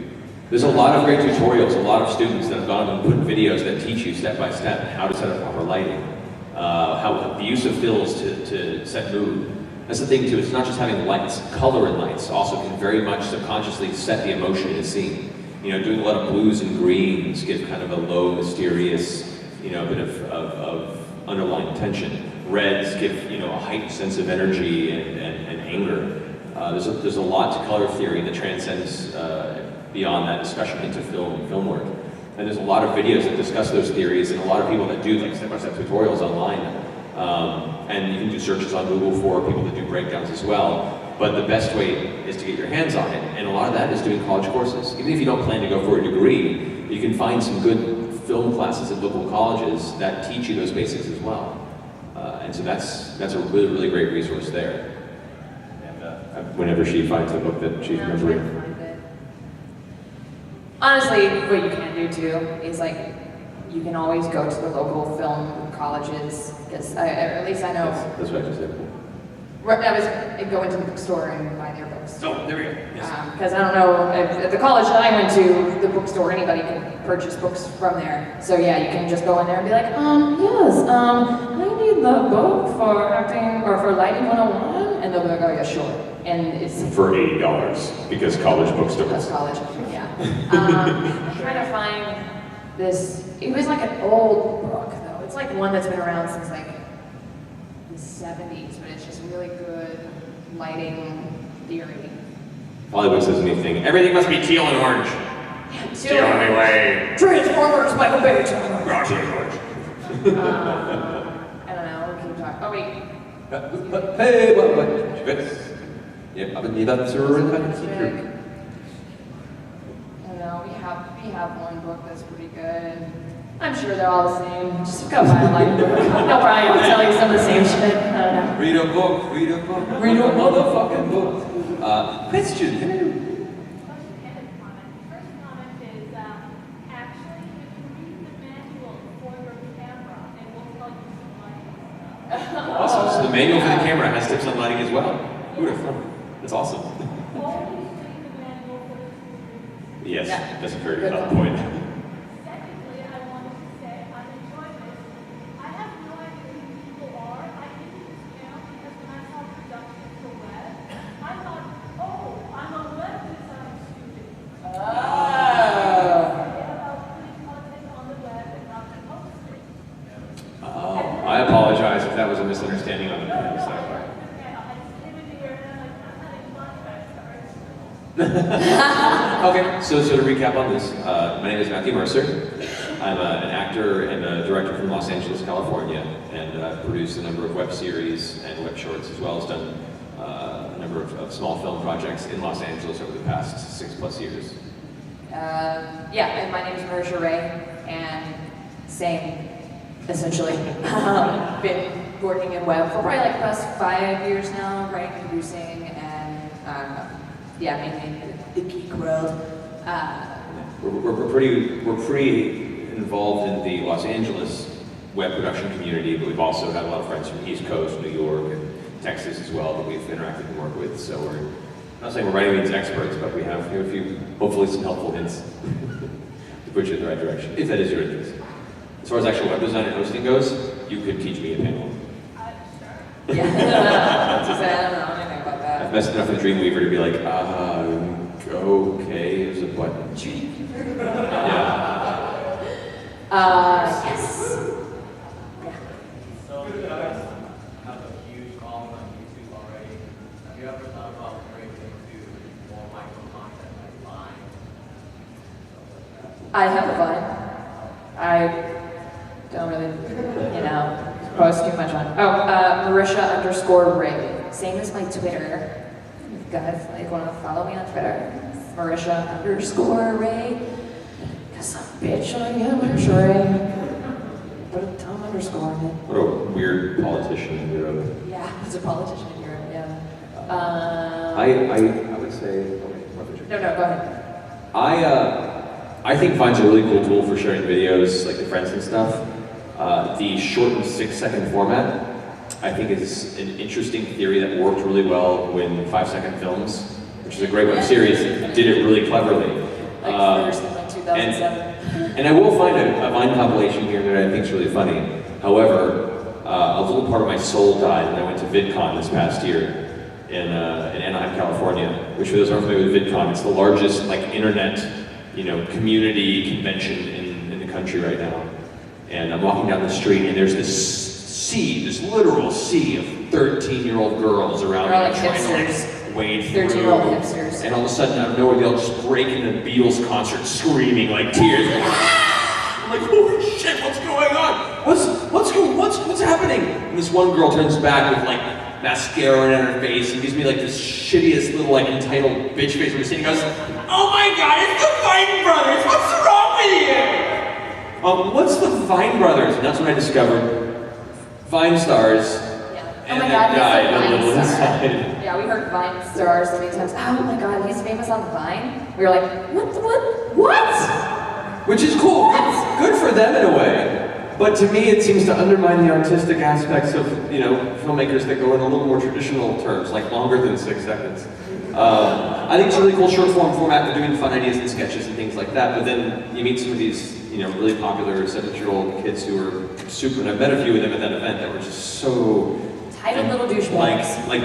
Speaker 1: There's a lot of great tutorials, a lot of students that have gone and put videos that teach you step by step how to set up proper lighting, how the use of fills to set mood. That's the thing too, it's not just having lights, color in lights also can very much subconsciously set the emotion in a scene. Doing a lot of blues and greens give kind of a low, mysterious, bit of underlying tension. Reds give, a heightened sense of energy and anger. There's a lot to color theory that transcends beyond that discussion into film work. And there's a lot of videos that discuss those theories, and a lot of people that do like step-by-step tutorials online. And you can do searches on Google for people that do breakdowns as well. But the best way is to get your hands on it. And a lot of that is doing college courses. Even if you don't plan to go for a degree, you can find some good film classes at local colleges that teach you those basics as well. And so that's a really, really great resource there. whenever she finds a book that she's remembering.
Speaker 2: Honestly, what you can do too is like, you can always go to the local film colleges, because at least I know.
Speaker 1: That's what I just said.
Speaker 2: I go into the bookstore and buy their books.
Speaker 1: Oh, there we go. Yes.
Speaker 2: Because I don't know, at the college that I went to, the bookstore, anybody can purchase books from there. So yeah, you can just go in there and be like, yes, I need the book for acting, or for lighting 101, and they'll be like, oh yeah, sure. And it's
Speaker 1: For $80, because college bookstores.
Speaker 2: that's college, yeah. I'm trying to find this, it was like an old book though. It's like one that's been around since like the 70s, but it's just really good lighting theory.
Speaker 1: Hollywood says anything. Everything must be teal and orange. It's the only way.
Speaker 2: Transformers, Michael Bay.
Speaker 1: Roger orange.
Speaker 2: I don't know, we keep talking. Oh wait.
Speaker 1: Hey, what? Good. Yep, aber nie dazu
Speaker 2: I don't know, we have one book that's pretty good. I'm sure they're all the same. Just go buy a lighting book. They'll probably tell you some of the same shit. I don't know.
Speaker 1: Read a book, read a book, read a motherfucking book. Question.
Speaker 6: Question and a comment. First comment is, actually, you can read the manual for your camera, and we'll tell you some lighting stuff.
Speaker 1: Awesome. So the manual for the camera has tips on lighting as well. Who would have thought? That's awesome.
Speaker 6: Always read the manual for the students.
Speaker 1: Yes,
Speaker 2: Yeah.
Speaker 1: that's a very
Speaker 2: Good
Speaker 1: good
Speaker 2: call.
Speaker 1: point.
Speaker 6: Secondly, I wanted to say, I enjoy this. I have no idea who people are. I didn't use channel because when I saw production for web, I thought, oh, I'm a web design student.
Speaker 2: Oh.
Speaker 6: About putting content on the web and not to post it.
Speaker 1: Oh, I apologize if that was a misunderstanding on the parents' side. Okay, so to recap on this, my name is Matthew Mercer. I'm an actor and a director from Los Angeles, California, and I've produced a number of web series and web shorts, as well as done a number of small film projects in Los Angeles over the past 6+ years.
Speaker 2: Yeah, and my name is Marisha Ray, and same, essentially. Been working in web for probably like the past 5 years now, writing, producing, and yeah, mainly the geek world.
Speaker 1: We're pretty involved in the Los Angeles web production community, but we've also had a lot of friends from the East Coast, New York, and Texas as well that we've interacted and worked with. So we're not saying we're by any means experts, but we have a few, hopefully some helpful hints to put you in the right direction, if that is your interest. As far as actual web design and hosting goes, you could teach me a panel.
Speaker 6: Sure.
Speaker 2: Yeah, I don't know anything about that.
Speaker 1: I've messed enough with Dreamweaver to be like, okay, there's a button. Yeah.
Speaker 2: Yes.
Speaker 5: So you guys have a huge following on YouTube already. Have you ever thought about breaking into more micro content like Vine?
Speaker 2: I have a Vine. I don't really, post too much on. Oh, Marisha_Ray. Same as my Twitter. If you guys want to follow me on Twitter, Marisha_Ray. Cause I'm a bitch, I am Marisha Ray. Put a dumb underscore in it.
Speaker 1: What a weird politician in Europe.
Speaker 2: Yeah, he's a politician in Europe, yeah.
Speaker 1: I would say, okay,
Speaker 2: No, go ahead.
Speaker 1: I think Vine's a really cool tool for sharing videos, like the friends and stuff. The shortened 6-second format, I think, is an interesting theory that worked really well when 5-second films, which is a great web series, did it really cleverly.
Speaker 2: Like first in like 2007.
Speaker 1: And I will find a Vine compilation here that I think is really funny. However, a little part of my soul died when I went to VidCon this past year in Anaheim, California. Which, for those who aren't familiar with VidCon, it's the largest internet, community convention in the country right now. And I'm walking down the street, and there's this literal sea of 13-year-old girls around me,
Speaker 2: like
Speaker 1: trying
Speaker 2: hipsters.
Speaker 1: to wade through.
Speaker 2: 13-year-old hipsters.
Speaker 1: And all of a sudden, out of nowhere, they all just break into a Beatles concert, screaming like tears. I'm like, holy shit, what's going on? What's happening? And this one girl turns back with mascara in her face and gives me this shittiest little entitled bitch face when we're sitting and goes, oh my god, it's the Vine Brothers! What's wrong with you? What's the Vine Brothers? And that's when I discovered Vine stars
Speaker 2: Oh my
Speaker 1: and
Speaker 2: God,
Speaker 1: then died
Speaker 2: he's
Speaker 1: a
Speaker 2: a
Speaker 1: little
Speaker 2: Vine star.
Speaker 1: inside.
Speaker 2: Yeah, we heard Vine star so many times. Oh my God, he's famous on Vine. We were like, what?
Speaker 1: Which is cool. Good for them in a way. But to me, it seems to undermine the artistic aspects of, filmmakers that go in a little more traditional terms, like longer than 6 seconds. I think it's a really cool short form format for doing fun ideas and sketches and things like that. But then you meet some of these, really popular 7-year-old kids who are super, and I've met a few of them at that event that were just so
Speaker 2: Tight little douchebags.
Speaker 1: like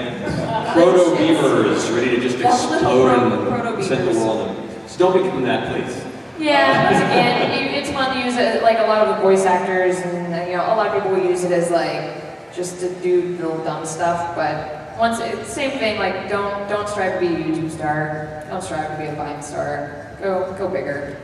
Speaker 1: proto beavers ready to just explode and set the world on them. So don't become that, please.
Speaker 2: Yeah, once again, it's fun to use it, like a lot of the voice actors, and a lot of people use it as like just to do little dumb stuff. But same thing. Like don't strive to be a YouTube star. Don't strive to be a Vine star. Go bigger.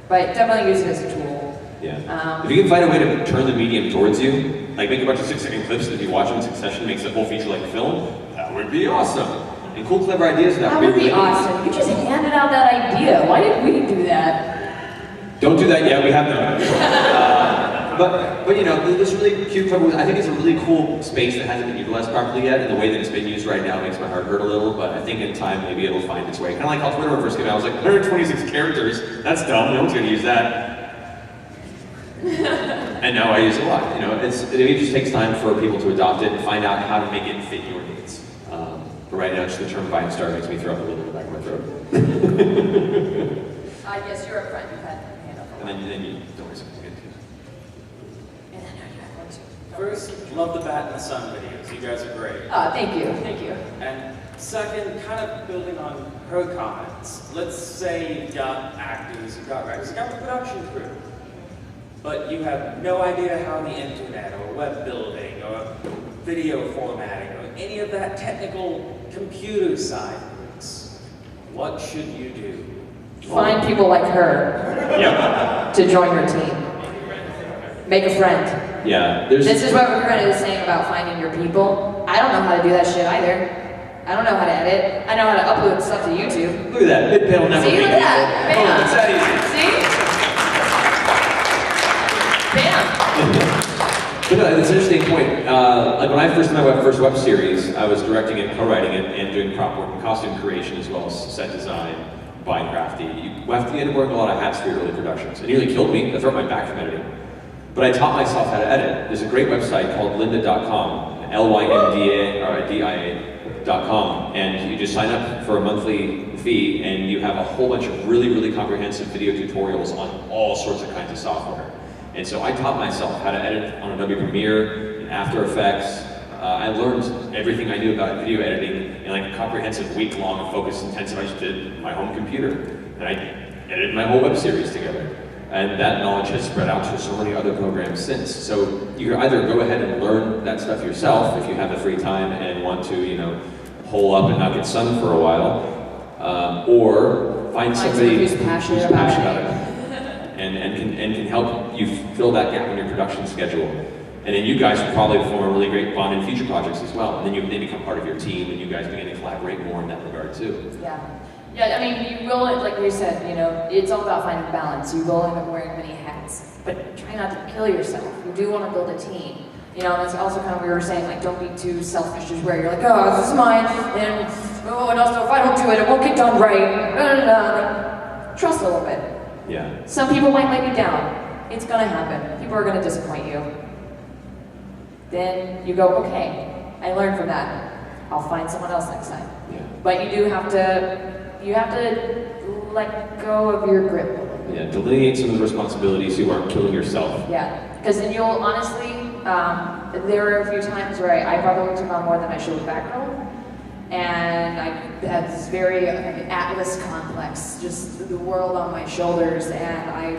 Speaker 2: But definitely use it as a tool.
Speaker 1: Yeah. If you can find a way to turn the medium towards you, like make a bunch of 6-second clips that if you watch them in succession makes a whole feature-length film, that would be awesome. And cool, clever ideas
Speaker 2: that would be awesome. You just handed out that idea. Why didn't we do that?
Speaker 1: Don't do that yet, we have them. But this really cute, clever, I think it's a really cool space that hasn't been utilized properly yet, and the way that it's been used right now makes my heart hurt a little, but I think in time maybe it'll find its way. Kind of like how Twitter first came out, I was like, 126 characters, that's dumb, no one's gonna use that. And now I use it a lot, it just takes time for people to adopt it and find out how to make it fit your needs. But right now, just the term Vine star makes me throw up a little bit back of my throat.
Speaker 2: Yes, you're a friend. You've had your hand up a lot.
Speaker 1: And then you don't worry, something good too.
Speaker 2: And then you have one too.
Speaker 7: First, love the Bat in the Sun videos. You guys are great.
Speaker 2: Oh, thank you.
Speaker 7: And second, kind of building on her comments. Let's say you've got actors, you've got writers, you've got the production crew. But you have no idea how the internet or web building or video formatting or any of that technical computer side works. What should you do?
Speaker 2: Find people like her to join your team. Make a friend.
Speaker 1: Yeah,
Speaker 2: This is what Ricardo is saying about finding your people. I don't know how to do that shit either. I don't know how to edit. I know how to upload stuff to YouTube.
Speaker 1: Look at that, mid-panel networking.
Speaker 2: See, look at that.
Speaker 1: Oh,
Speaker 2: Bam.
Speaker 1: it's that easy.
Speaker 2: See? Bam.
Speaker 1: But no, it's an interesting point. Like when I first did my first web series, I was directing it, co-writing it, and doing prop work and costume creation as well as set design, buying crafty. You end up wearing a lot of hats for your early productions. It nearly killed me. I threw up my back from editing. But I taught myself how to edit. There's a great website called lynda.com, lynda.com, and you just sign up for a monthly fee, and you have a whole bunch of really, really comprehensive video tutorials on all sorts of kinds of software. And so I taught myself how to edit on Adobe Premiere, in After Effects. I learned everything I knew about video editing in like a comprehensive week-long focused intensive I just did on my home computer. And I edited my whole web series together. And that knowledge has spread out to so many other programs since. So you can either go ahead and learn that stuff yourself if you have the free time and want to, hole up and not get sun for a while, or find somebody
Speaker 2: who's passionate about it.
Speaker 1: And can help you fill that gap in your production schedule. And then you guys will probably form a really great bond in future projects as well. And then they become part of your team, and you guys begin to collaborate more in that regard too.
Speaker 2: Yeah, I mean, you will, like we said, it's all about finding balance. You will end up wearing many hats, but try not to kill yourself. You do want to build a team. And that's also kind of what we were saying, like, don't be too selfish, just where you're like, oh, this is mine, and also if I don't do it, it won't get done right. Like, trust a little bit.
Speaker 1: Yeah.
Speaker 2: Some people might let you down. It's gonna happen. People are gonna disappoint you. Then you go, okay, I learned from that. I'll find someone else next time.
Speaker 1: Yeah.
Speaker 2: But you have to let go of your grip.
Speaker 1: Yeah, delineate some of the responsibilities so you aren't killing yourself.
Speaker 2: Yeah, because then you'll honestly, there were a few times where I probably took on more than I should with background. And I had this very Atlas complex, just the world on my shoulders, and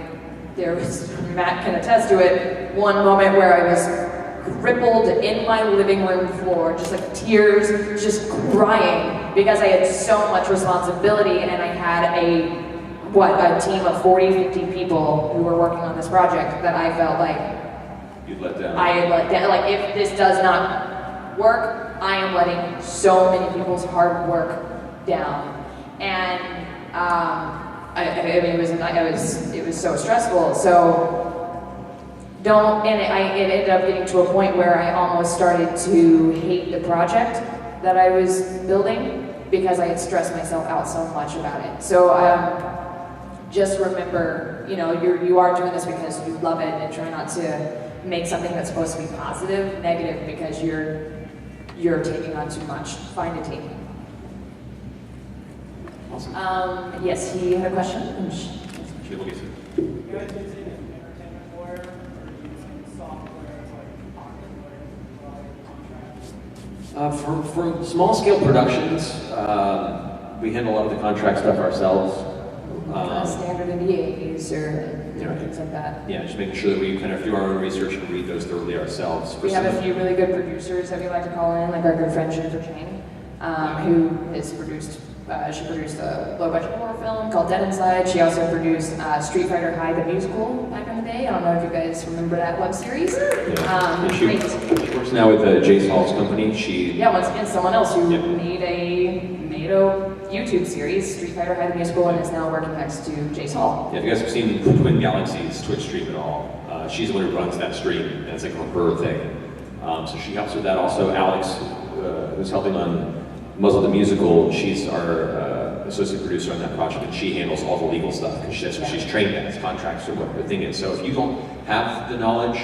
Speaker 2: there was, Matt can attest to it, one moment where I was crippled in my living room floor, just like tears, just crying, because I had so much responsibility, and I had a team of 40, 50 people who were working on this project that I felt like
Speaker 1: You'd let down.
Speaker 2: I had let down. Like, if this does not work, I am letting so many people's hard work down, and I mean, it was so stressful. So it ended up getting to a point where I almost started to hate the project that I was building because I had stressed myself out so much about it. So just remember, you know, you are doing this because you love it, and try not to make something that's supposed to be positive, negative because you're taking on too much. Find a team.
Speaker 1: Awesome.
Speaker 2: Yes, he had a question.
Speaker 1: You guys
Speaker 3: using entertainment lawyer or using software like Pocket Lawyer to provide contracts?
Speaker 1: For small scale productions, we handle a lot of the contract stuff ourselves.
Speaker 2: Standard NDAs or things like that.
Speaker 1: Yeah, just making sure that we kind of do our own research and read those thoroughly ourselves.
Speaker 2: We have a few really good producers that we like to call in, like our good friend Jennifer Chang, who has produced. She produced a low-budget horror film called Dead Inside. She also produced Street Fighter High, the musical, back in the day. I don't know if you guys remember that web series.
Speaker 1: Yeah. She
Speaker 2: Great.
Speaker 1: works now with Jace Hall's company.
Speaker 2: Yeah, once again, someone else who made a YouTube series, Street Fighter High, the musical, and is now working next to Jace Hall.
Speaker 1: Yeah, if you guys have seen Twin Galaxies Twitch stream at all, she's the one who runs that stream, and it's like her thing. So she helps with that. Also, Alex, who's helping on Muzzle the Musical, she's our associate producer on that project, and she handles all the legal stuff because that's what she's trained as. Contracts are what the thing is. So if you don't have the knowledge,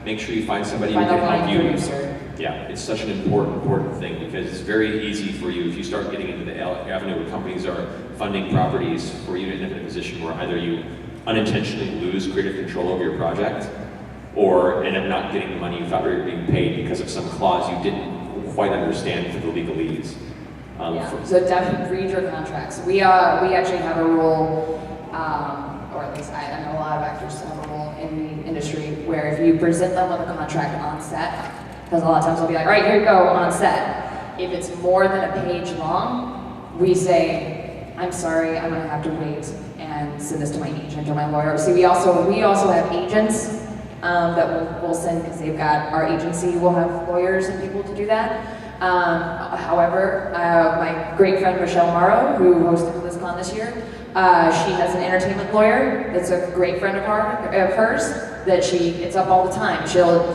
Speaker 1: make sure you find somebody who can help you.
Speaker 2: Producer.
Speaker 1: Yeah, it's such an important thing because it's very easy for you if you start getting into the avenue where companies are funding properties for you to end up in a position where either you unintentionally lose creative control over your project or end up not getting the money you thought you were being paid because of some clause you didn't quite understand for the legalese.
Speaker 2: So definitely read your contracts. We actually have a rule, or at least I know a lot of actors have a rule in the industry where if you present them with a contract on set, because a lot of times they'll be like, all right, here you go, on set. If it's more than a page long, we say, I'm sorry, I'm gonna have to wait and send this to my agent or my lawyer. See, we also have agents that we'll send because they've got, our agency will have lawyers and people to do that. However, my great friend Michelle Morrow, who hosted BlizzCon this year, she has an entertainment lawyer that's a great friend of hers that she gets up all the time.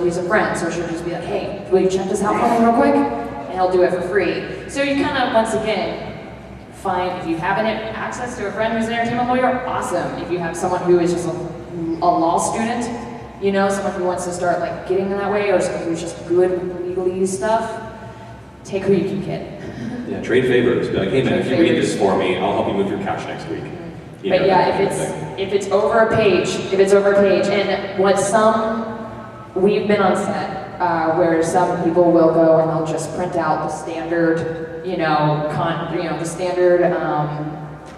Speaker 2: He's a friend, so she'll just be like, hey, will you check this out for me real quick? And he'll do it for free. So you kind of, once again, find, if you have access to a friend who's an entertainment lawyer, awesome. If you have someone who is just a law student, you know, someone who wants to start like getting in that way, or someone who's just good with legalese stuff, take who you can get.
Speaker 1: Yeah, trade favors. Be like, hey man, if you read this for me, I'll help you move your couch next week. You
Speaker 2: But
Speaker 1: know,
Speaker 2: yeah, if it's over a page, and we've been on set where some people will go and they'll just print out the standard, the standard,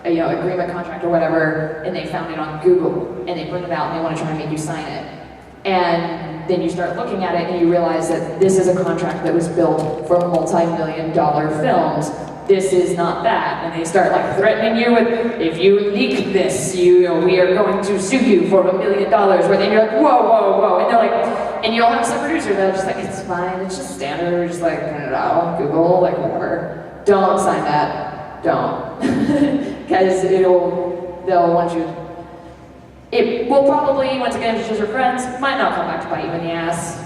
Speaker 2: agreement contract or whatever, and they found it on Google, and they print it out and they want to try and make you sign it. And then you start looking at it and you realize that this is a contract that was built for multi-million-dollar films. This is not that. And they start like threatening you with, if you leak this, we are going to sue you for $1 million. Where then you're like, whoa. And they're like, and you'll have some producer that'll just like, it's fine, it's just standard, just like print it out on Google, like whatever. Don't sign that. Don't. Because they'll want you. It will probably, once again, if it's just your friends, might not come back to bite you in the ass.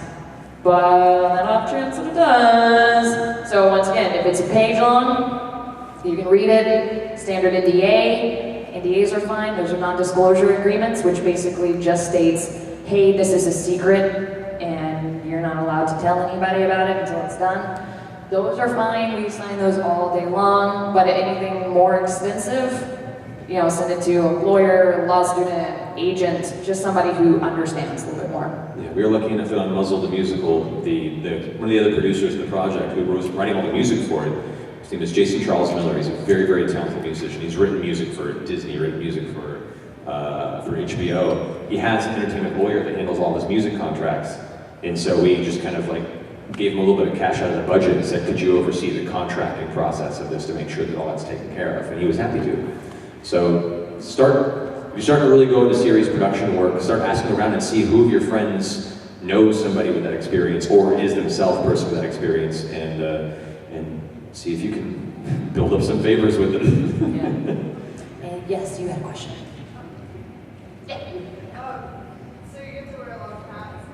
Speaker 2: But on that off chance that it does. So once again, if it's a page long, you can read it. Standard NDA. NDAs are fine. Those are non-disclosure agreements, which basically just states, hey, this is a secret, and you're not allowed to tell anybody about it until it's done. Those are fine. We sign those all day long. But anything more extensive, send it to a lawyer, law student, agent, just somebody who understands a little bit more.
Speaker 1: Yeah, we were lucky enough that on Muzzle the Musical, one of the other producers in the project who was writing all the music for it, his name is Jason Charles Miller. He's a very, very talented musician. He's written music for Disney, written music for HBO. He has an entertainment lawyer that handles all his music contracts, and so we just kind of like gave him a little bit of cash out of the budget and said, could you oversee the contracting process of this to make sure that all that's taken care of? And he was happy to. So if you're starting to really go into serious production work, start asking around and see who of your friends knows somebody with that experience or is themselves a person with that experience, and see if you can build up some favors with them.
Speaker 2: Yeah. And yes, you had a question.
Speaker 8: So you get to wear a lot of hats.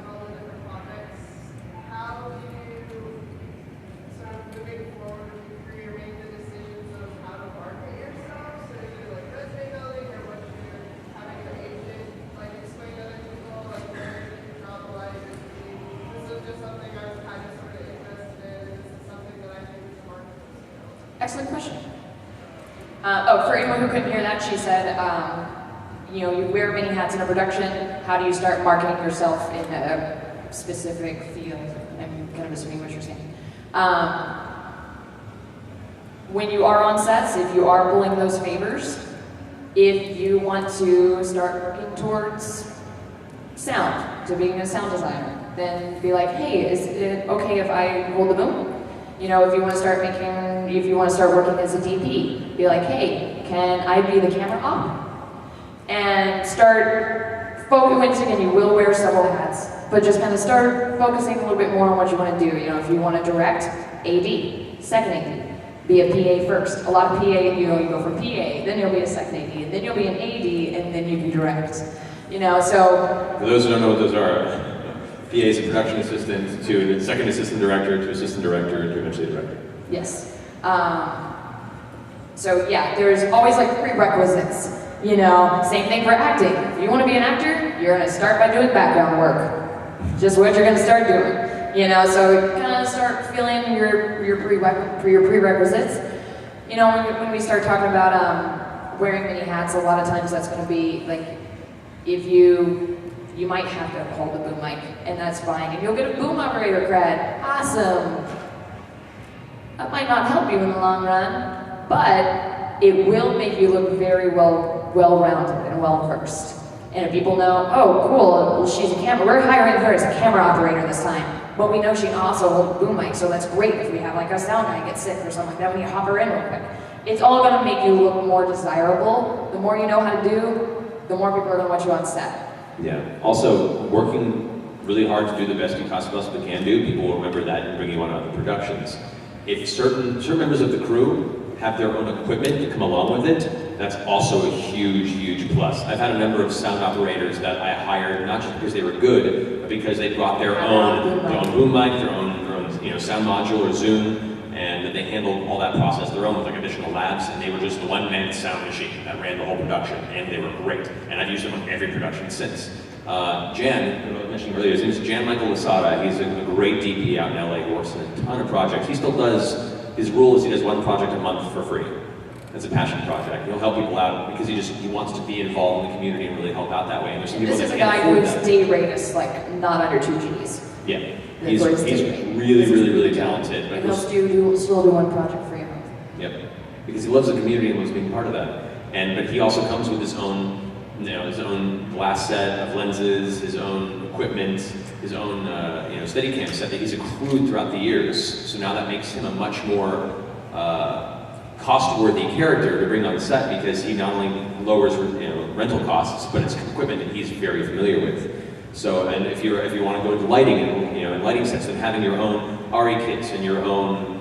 Speaker 2: Excellent question. Oh, for anyone who couldn't hear that, she said, you know, you wear many hats in a production. How do you start marketing yourself in a specific field? I'm kind of assuming what you're saying. When you are on sets, if you are pulling those favors, if you want to start working towards sound, to being a sound designer, then be like, hey, is it okay if I hold the boom? You know, if you want to start working as a DP, be like, hey, can I be the camera op? And start focusing, and you will wear several hats, but just kind of start focusing a little bit more on what you want to do. You know, if you want to direct, AD, second AD. Be a PA first. A lot of PA, you know, you go from PA, then you'll be a second AD, and then you'll be an AD, and then you can direct. You know, so...
Speaker 1: For those who don't know what those are, PA is a production assistant to a second assistant director to assistant director to eventually director.
Speaker 2: Yes. So yeah, there's always like prerequisites. You know, same thing for acting. If you want to be an actor, you're going to start by doing background work. Just what you're going to start doing. You know, so kind of start feeling your prerequisites. You know, when we start talking about wearing many hats, a lot of times that's going to be like, if you might have to hold a boom mic, and that's fine. And you'll get a boom operator cred. Awesome. That might not help you in the long run, but it will make you look very well-rounded and well-versed. And if people know, oh, cool, she's a camera, we're hiring her as a camera operator this time. But we know she can also hold a boom mic, so that's great if we have like a sound guy get sick or something like that, we need to hop her in real quick. It's all gonna make you look more desirable. The more you know how to do, the more people are gonna want you on set.
Speaker 1: Yeah. Also, working really hard to do the best you possibly can do, people will remember that and bring you on other productions. If certain members of the crew have their own equipment to come along with it, that's also a huge plus. I've had a number of sound operators that I hired not just because they were good, but because they brought their own boom mic, their own sound module or Zoom, and that they handled all that process their own with like additional labs, and they were just the one-man sound machine that ran the whole production, and they were great. And I've used them on every production since. Jan, who I was mentioning earlier, his name is Jan Michael Lasada. He's a great DP out in LA who works on a ton of projects. He still does, his rule is he does one project a month for free. It's a passion project. He'll help people out because he wants to be involved in the community and really help out that way. And there's some people
Speaker 2: this is
Speaker 1: that
Speaker 2: a
Speaker 1: can't
Speaker 2: guy
Speaker 1: afford
Speaker 2: whose
Speaker 1: that.
Speaker 2: day rate is like not under 2 Gs.
Speaker 1: Yeah,
Speaker 2: That's where his
Speaker 1: he's
Speaker 2: day rate.
Speaker 1: really talented. But
Speaker 2: And he'll still do one project for you.
Speaker 1: Yep, because he loves the community and loves being part of that. But he also comes with his own, his own glass set of lenses, his own equipment, his own, Steadicam set that he's accrued throughout the years. So now that makes him a much more cost-worthy character to bring on set because he not only lowers, rental costs, but it's equipment that he's very familiar with. So, and if you want to go into lighting and lighting sets, then having your own RE kits and your own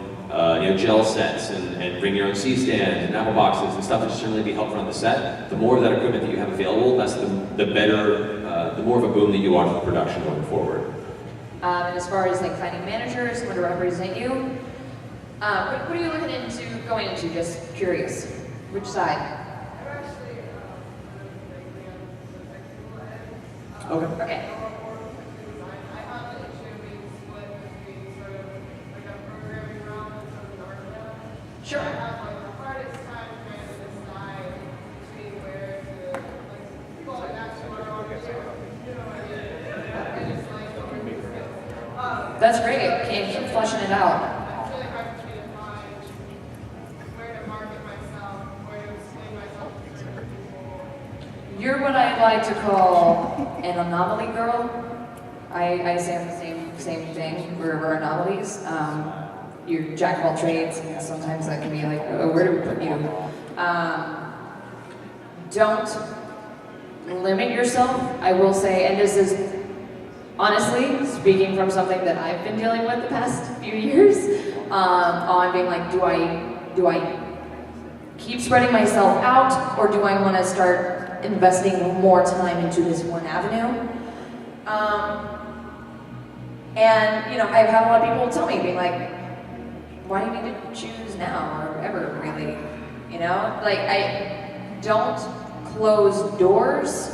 Speaker 1: gel sets and bring your own C-stands and apple boxes and stuff that should certainly be helpful on the set. The more of that equipment that you have available, that's the better, the more of a boom that you want for production going forward.
Speaker 2: And as far as like finding managers, someone to represent you, what are you looking into going into? Just curious. Which side?
Speaker 1: Okay.
Speaker 2: Okay. Sure. That's great. Keep fleshing it out. You're what I like to call an anomaly girl. I say I'm the same thing. We're anomalies. You're jack of all trades, and sometimes that can be like, oh, where do we put you? Don't limit yourself. I will say, and this is honestly speaking from something that I've been dealing with the past few years, on being like, do I keep spreading myself out, or do I want to start investing more time into this one avenue? And I've had a lot of people tell me, being like, why do you need to choose now or ever, really? Like, I don't close doors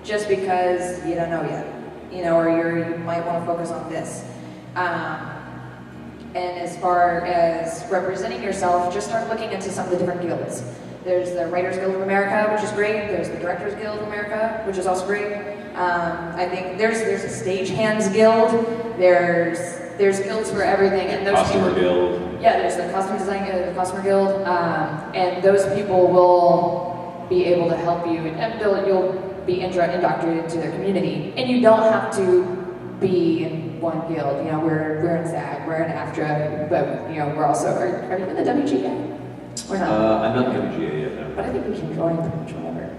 Speaker 2: just because you don't know yet, or you might want to focus on this. And And as far as representing yourself, just start looking into some of the different guilds. There's the Writers Guild of America, which is great. There's the Directors Guild of America, which is also great. I think there's a Stagehands Guild. There's guilds for everything, and those
Speaker 1: Costumer
Speaker 2: people,
Speaker 1: Guild.
Speaker 2: Yeah, there's the Costume Design Guild, the Costumer Guild, and those people will be able to help you, and you'll be indoctrinated into their community, and you don't have to be in one guild. You know, we're in SAG, we're in AFTRA, but you know, we're also. Are you in the WGA? We're not.
Speaker 1: I'm not in WGA yet, no.
Speaker 2: But I think we can join pretty much whenever.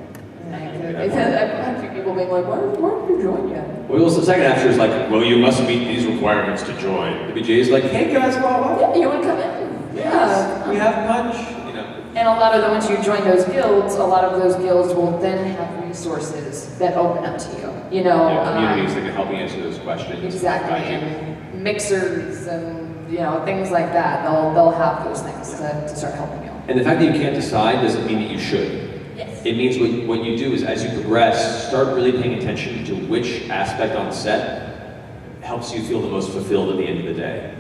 Speaker 2: I've had a few people being like, why don't you join yet?
Speaker 1: Well, the second after is like, well, you must meet these requirements to join. The WGA is like, hey guys,
Speaker 2: Yeah, you want to come in?
Speaker 1: we have punch. You know.
Speaker 2: And a lot of the once you join those guilds, a lot of those guilds will then have resources that open up to you. You know,
Speaker 1: Yeah, communities that can help you answer those questions.
Speaker 2: exactly,
Speaker 1: guide you.
Speaker 2: and mixers and you know things like that. They'll have those things to start helping you.
Speaker 1: And the fact that you can't decide doesn't mean that you should.
Speaker 2: Yes.
Speaker 1: It means what you do is as you progress, start really paying attention to which aspect on set helps you feel the most fulfilled at the end of the day.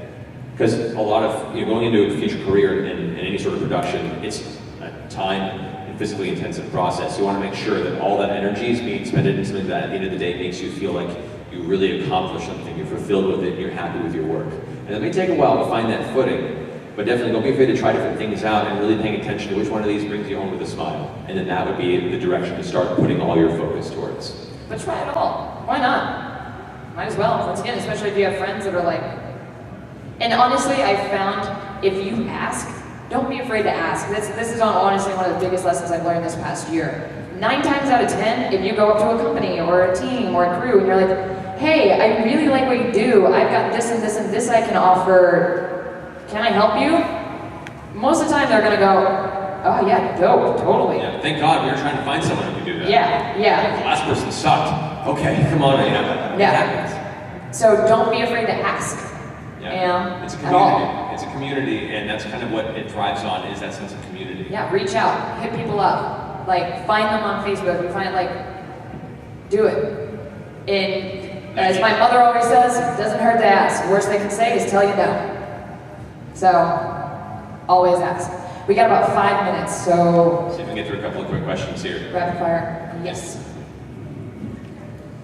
Speaker 1: Because a lot of, going into a future career in any sort of production, it's a time and physically intensive process. You want to make sure that all that energy is being spent into something that at the end of the day makes you feel like you really accomplished something, you're fulfilled with it, and you're happy with your work. And it may take a while to find that footing, but definitely don't be afraid to try different things out and really paying attention to which one of these brings you home with a smile. And then that would be the direction to start putting all your focus towards.
Speaker 2: But try it all. Why not? Might as well. Once again, especially if you have friends that are like. And honestly, I found if you ask, don't be afraid to ask. This is honestly one of the biggest lessons I've learned this past year. 9 times out of 10, if you go up to a company or a team or a crew and you're like, hey, I really like what you do. I've got this and this and this I can offer. Can I help you? Most of the time they're gonna go, oh yeah, dope, totally.
Speaker 1: Yeah, thank God we were trying to find someone who could do that.
Speaker 2: Yeah.
Speaker 1: The last person sucked. Okay, come on, It happens.
Speaker 2: So don't be afraid to ask.
Speaker 1: Yeah. It's a
Speaker 2: At
Speaker 1: community.
Speaker 2: all.
Speaker 1: It's a community, and that's kind of what it thrives on, is that sense of community.
Speaker 2: Yeah, reach out, hit people up, like find them on Facebook. You find do it. And as my mother always says, it doesn't hurt to ask. The worst they can say is tell you no. So always ask. We got about 5 minutes, so
Speaker 1: See if we can get through a couple of quick questions here.
Speaker 2: rapid fire. Yes.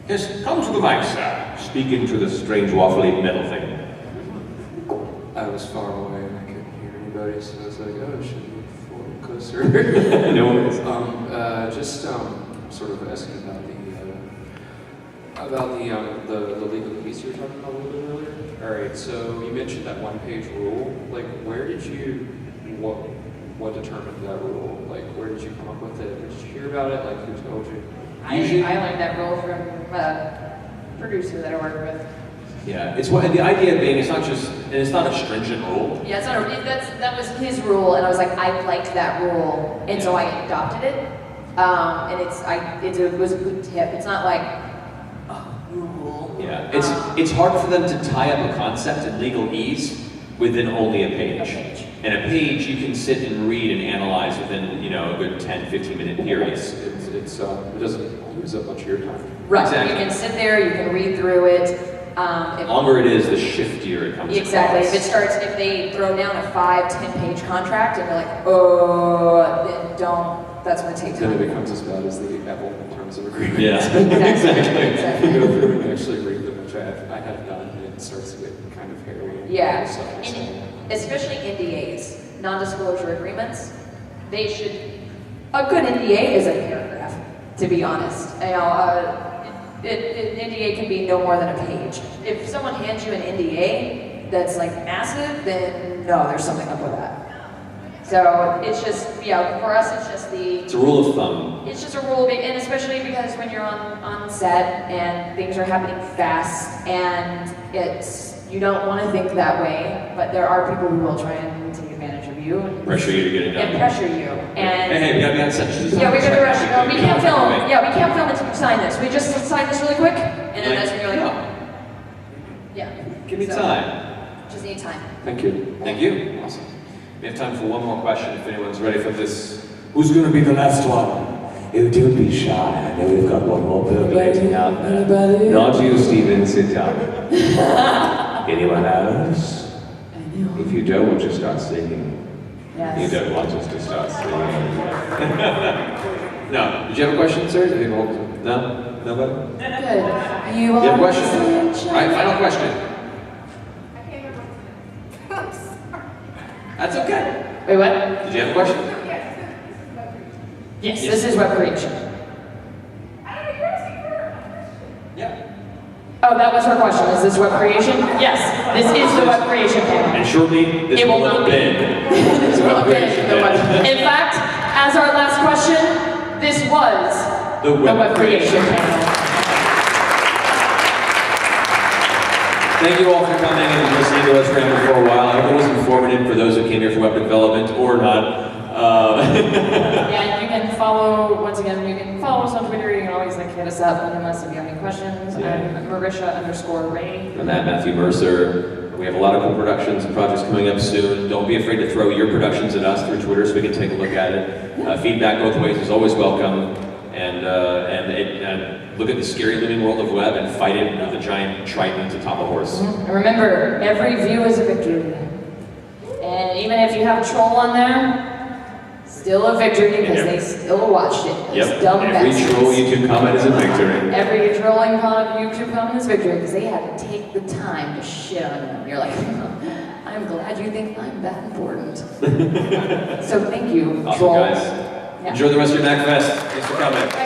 Speaker 1: Yes, come to the mic, sir. Speak into the strange waffly metal thing.
Speaker 8: I was far away and I couldn't hear anybody, so I was like, oh, I should move forward closer.
Speaker 1: No worries.
Speaker 8: Just sort of asking about the legal piece you were talking about a little bit earlier. All right, so you mentioned that one-page rule. Like, where did you, what determined that rule? Like, where did you come up with it? Did you hear about it? Like, who told you?
Speaker 2: I learned that rule from a producer that I work with.
Speaker 1: Yeah, it's what the idea being. It's not just, and it's not a stringent rule.
Speaker 2: Yeah, it's not that was his rule, and I was like, I liked that rule, and so I adopted it. And it was a good tip. It's not like, oh, rule.
Speaker 1: Yeah, it's hard for them to tie up a concept in legalese within only a page. And a page you can sit and read and analyze within a good 10, 15-minute period.
Speaker 8: It doesn't use up much of your time.
Speaker 2: Right.
Speaker 1: Exactly.
Speaker 2: You can sit there. You can read through it.
Speaker 1: The longer it is, the shiftier it comes
Speaker 2: Exactly.
Speaker 1: across.
Speaker 2: If they throw down a 5-10 page contract and they're like, oh, then don't. That's going to take
Speaker 8: Then
Speaker 2: time.
Speaker 8: it becomes as bad as the Apple terms of agreement.
Speaker 1: Yeah, exactly.
Speaker 8: You go through and actually read them, which I have done, and it starts to get kind of hairy. And
Speaker 2: Yeah,
Speaker 8: stuff you're saying.
Speaker 2: especially NDAs, non-disclosure agreements. They should. A good NDA is a paragraph, to be honest. An NDA can be no more than a page. If someone hands you an NDA that's like massive, then no, there's something up with that. So it's just, for us, it's just
Speaker 1: It's a rule of thumb.
Speaker 2: It's just a rule, and especially because when you're on set and things are happening fast, and you don't want to think that way, but there are people who will try and take advantage of you.
Speaker 1: Pressure you to get it done.
Speaker 2: And pressure you. And
Speaker 1: Hey, we gotta be on set.
Speaker 2: yeah, we gotta rush. No, we can't film. Yeah, we can't film until we sign this. We just sign this really quick, and then that's when you're like, oh. Yeah.
Speaker 1: Give me
Speaker 2: So,
Speaker 1: time.
Speaker 2: Just need time.
Speaker 8: Thank you.
Speaker 1: Thank you. Awesome. We have time for one more question if anyone's ready for this.
Speaker 4: Who's gonna be the last one? Oh, don't be shy. I know we've got one more percolating out there.
Speaker 2: Anybody?
Speaker 4: Not you, Steven. Sit down. Anyone else? If you don't want to start singing,
Speaker 2: Yes.
Speaker 4: you don't want us to start singing.
Speaker 1: No. Did you have a question, sir? Did you hold? No? Nobody?
Speaker 2: Good. You
Speaker 1: You have a question?
Speaker 2: sunshine.
Speaker 1: All right, final question. That's okay.
Speaker 2: Wait, what?
Speaker 1: Did you have a question?
Speaker 2: Yes, this is web creation.
Speaker 1: Yeah.
Speaker 2: Oh, that was her question. Is this web creation? Yes, this is the web creation panel.
Speaker 1: And shortly, this
Speaker 2: It will
Speaker 1: will
Speaker 2: not
Speaker 1: have
Speaker 2: be.
Speaker 1: been.
Speaker 2: This will have been
Speaker 1: creation
Speaker 2: the
Speaker 1: panel.
Speaker 2: web. In fact, as our last question, this was
Speaker 1: The web
Speaker 2: creation panel.
Speaker 1: Thank you all for coming and listening to us ramble for a while. I hope it was informative for those who came here for web development or not.
Speaker 2: Yeah, you can follow, once again, you can follow us on Twitter. You can always hit us up and us if you have any questions.
Speaker 1: Yeah.
Speaker 2: I'm Marisha_Ray.
Speaker 1: I'm Matthew Mercer. We have a lot of cool productions and projects coming up soon. Don't be afraid to throw your productions at us through Twitter so we can take a look at it. Feedback both ways is always welcome. And look at the scary living world of web and fight it with a giant trident atop a horse.
Speaker 2: And remember, every view is a victory. And even if you have a troll on there, still a victory because they still watched it. Those
Speaker 1: Yep.
Speaker 2: dumb
Speaker 1: Every
Speaker 2: bastards.
Speaker 1: troll YouTube comment is a victory.
Speaker 2: Every trolling YouTube comment is victory because they had to take the time to shit on them. You're like, I'm glad you think I'm that important. So thank you,
Speaker 1: Awesome,
Speaker 2: trolls.
Speaker 1: guys.
Speaker 2: Yeah.
Speaker 1: Enjoy the rest of your MAGFest. Thanks for coming.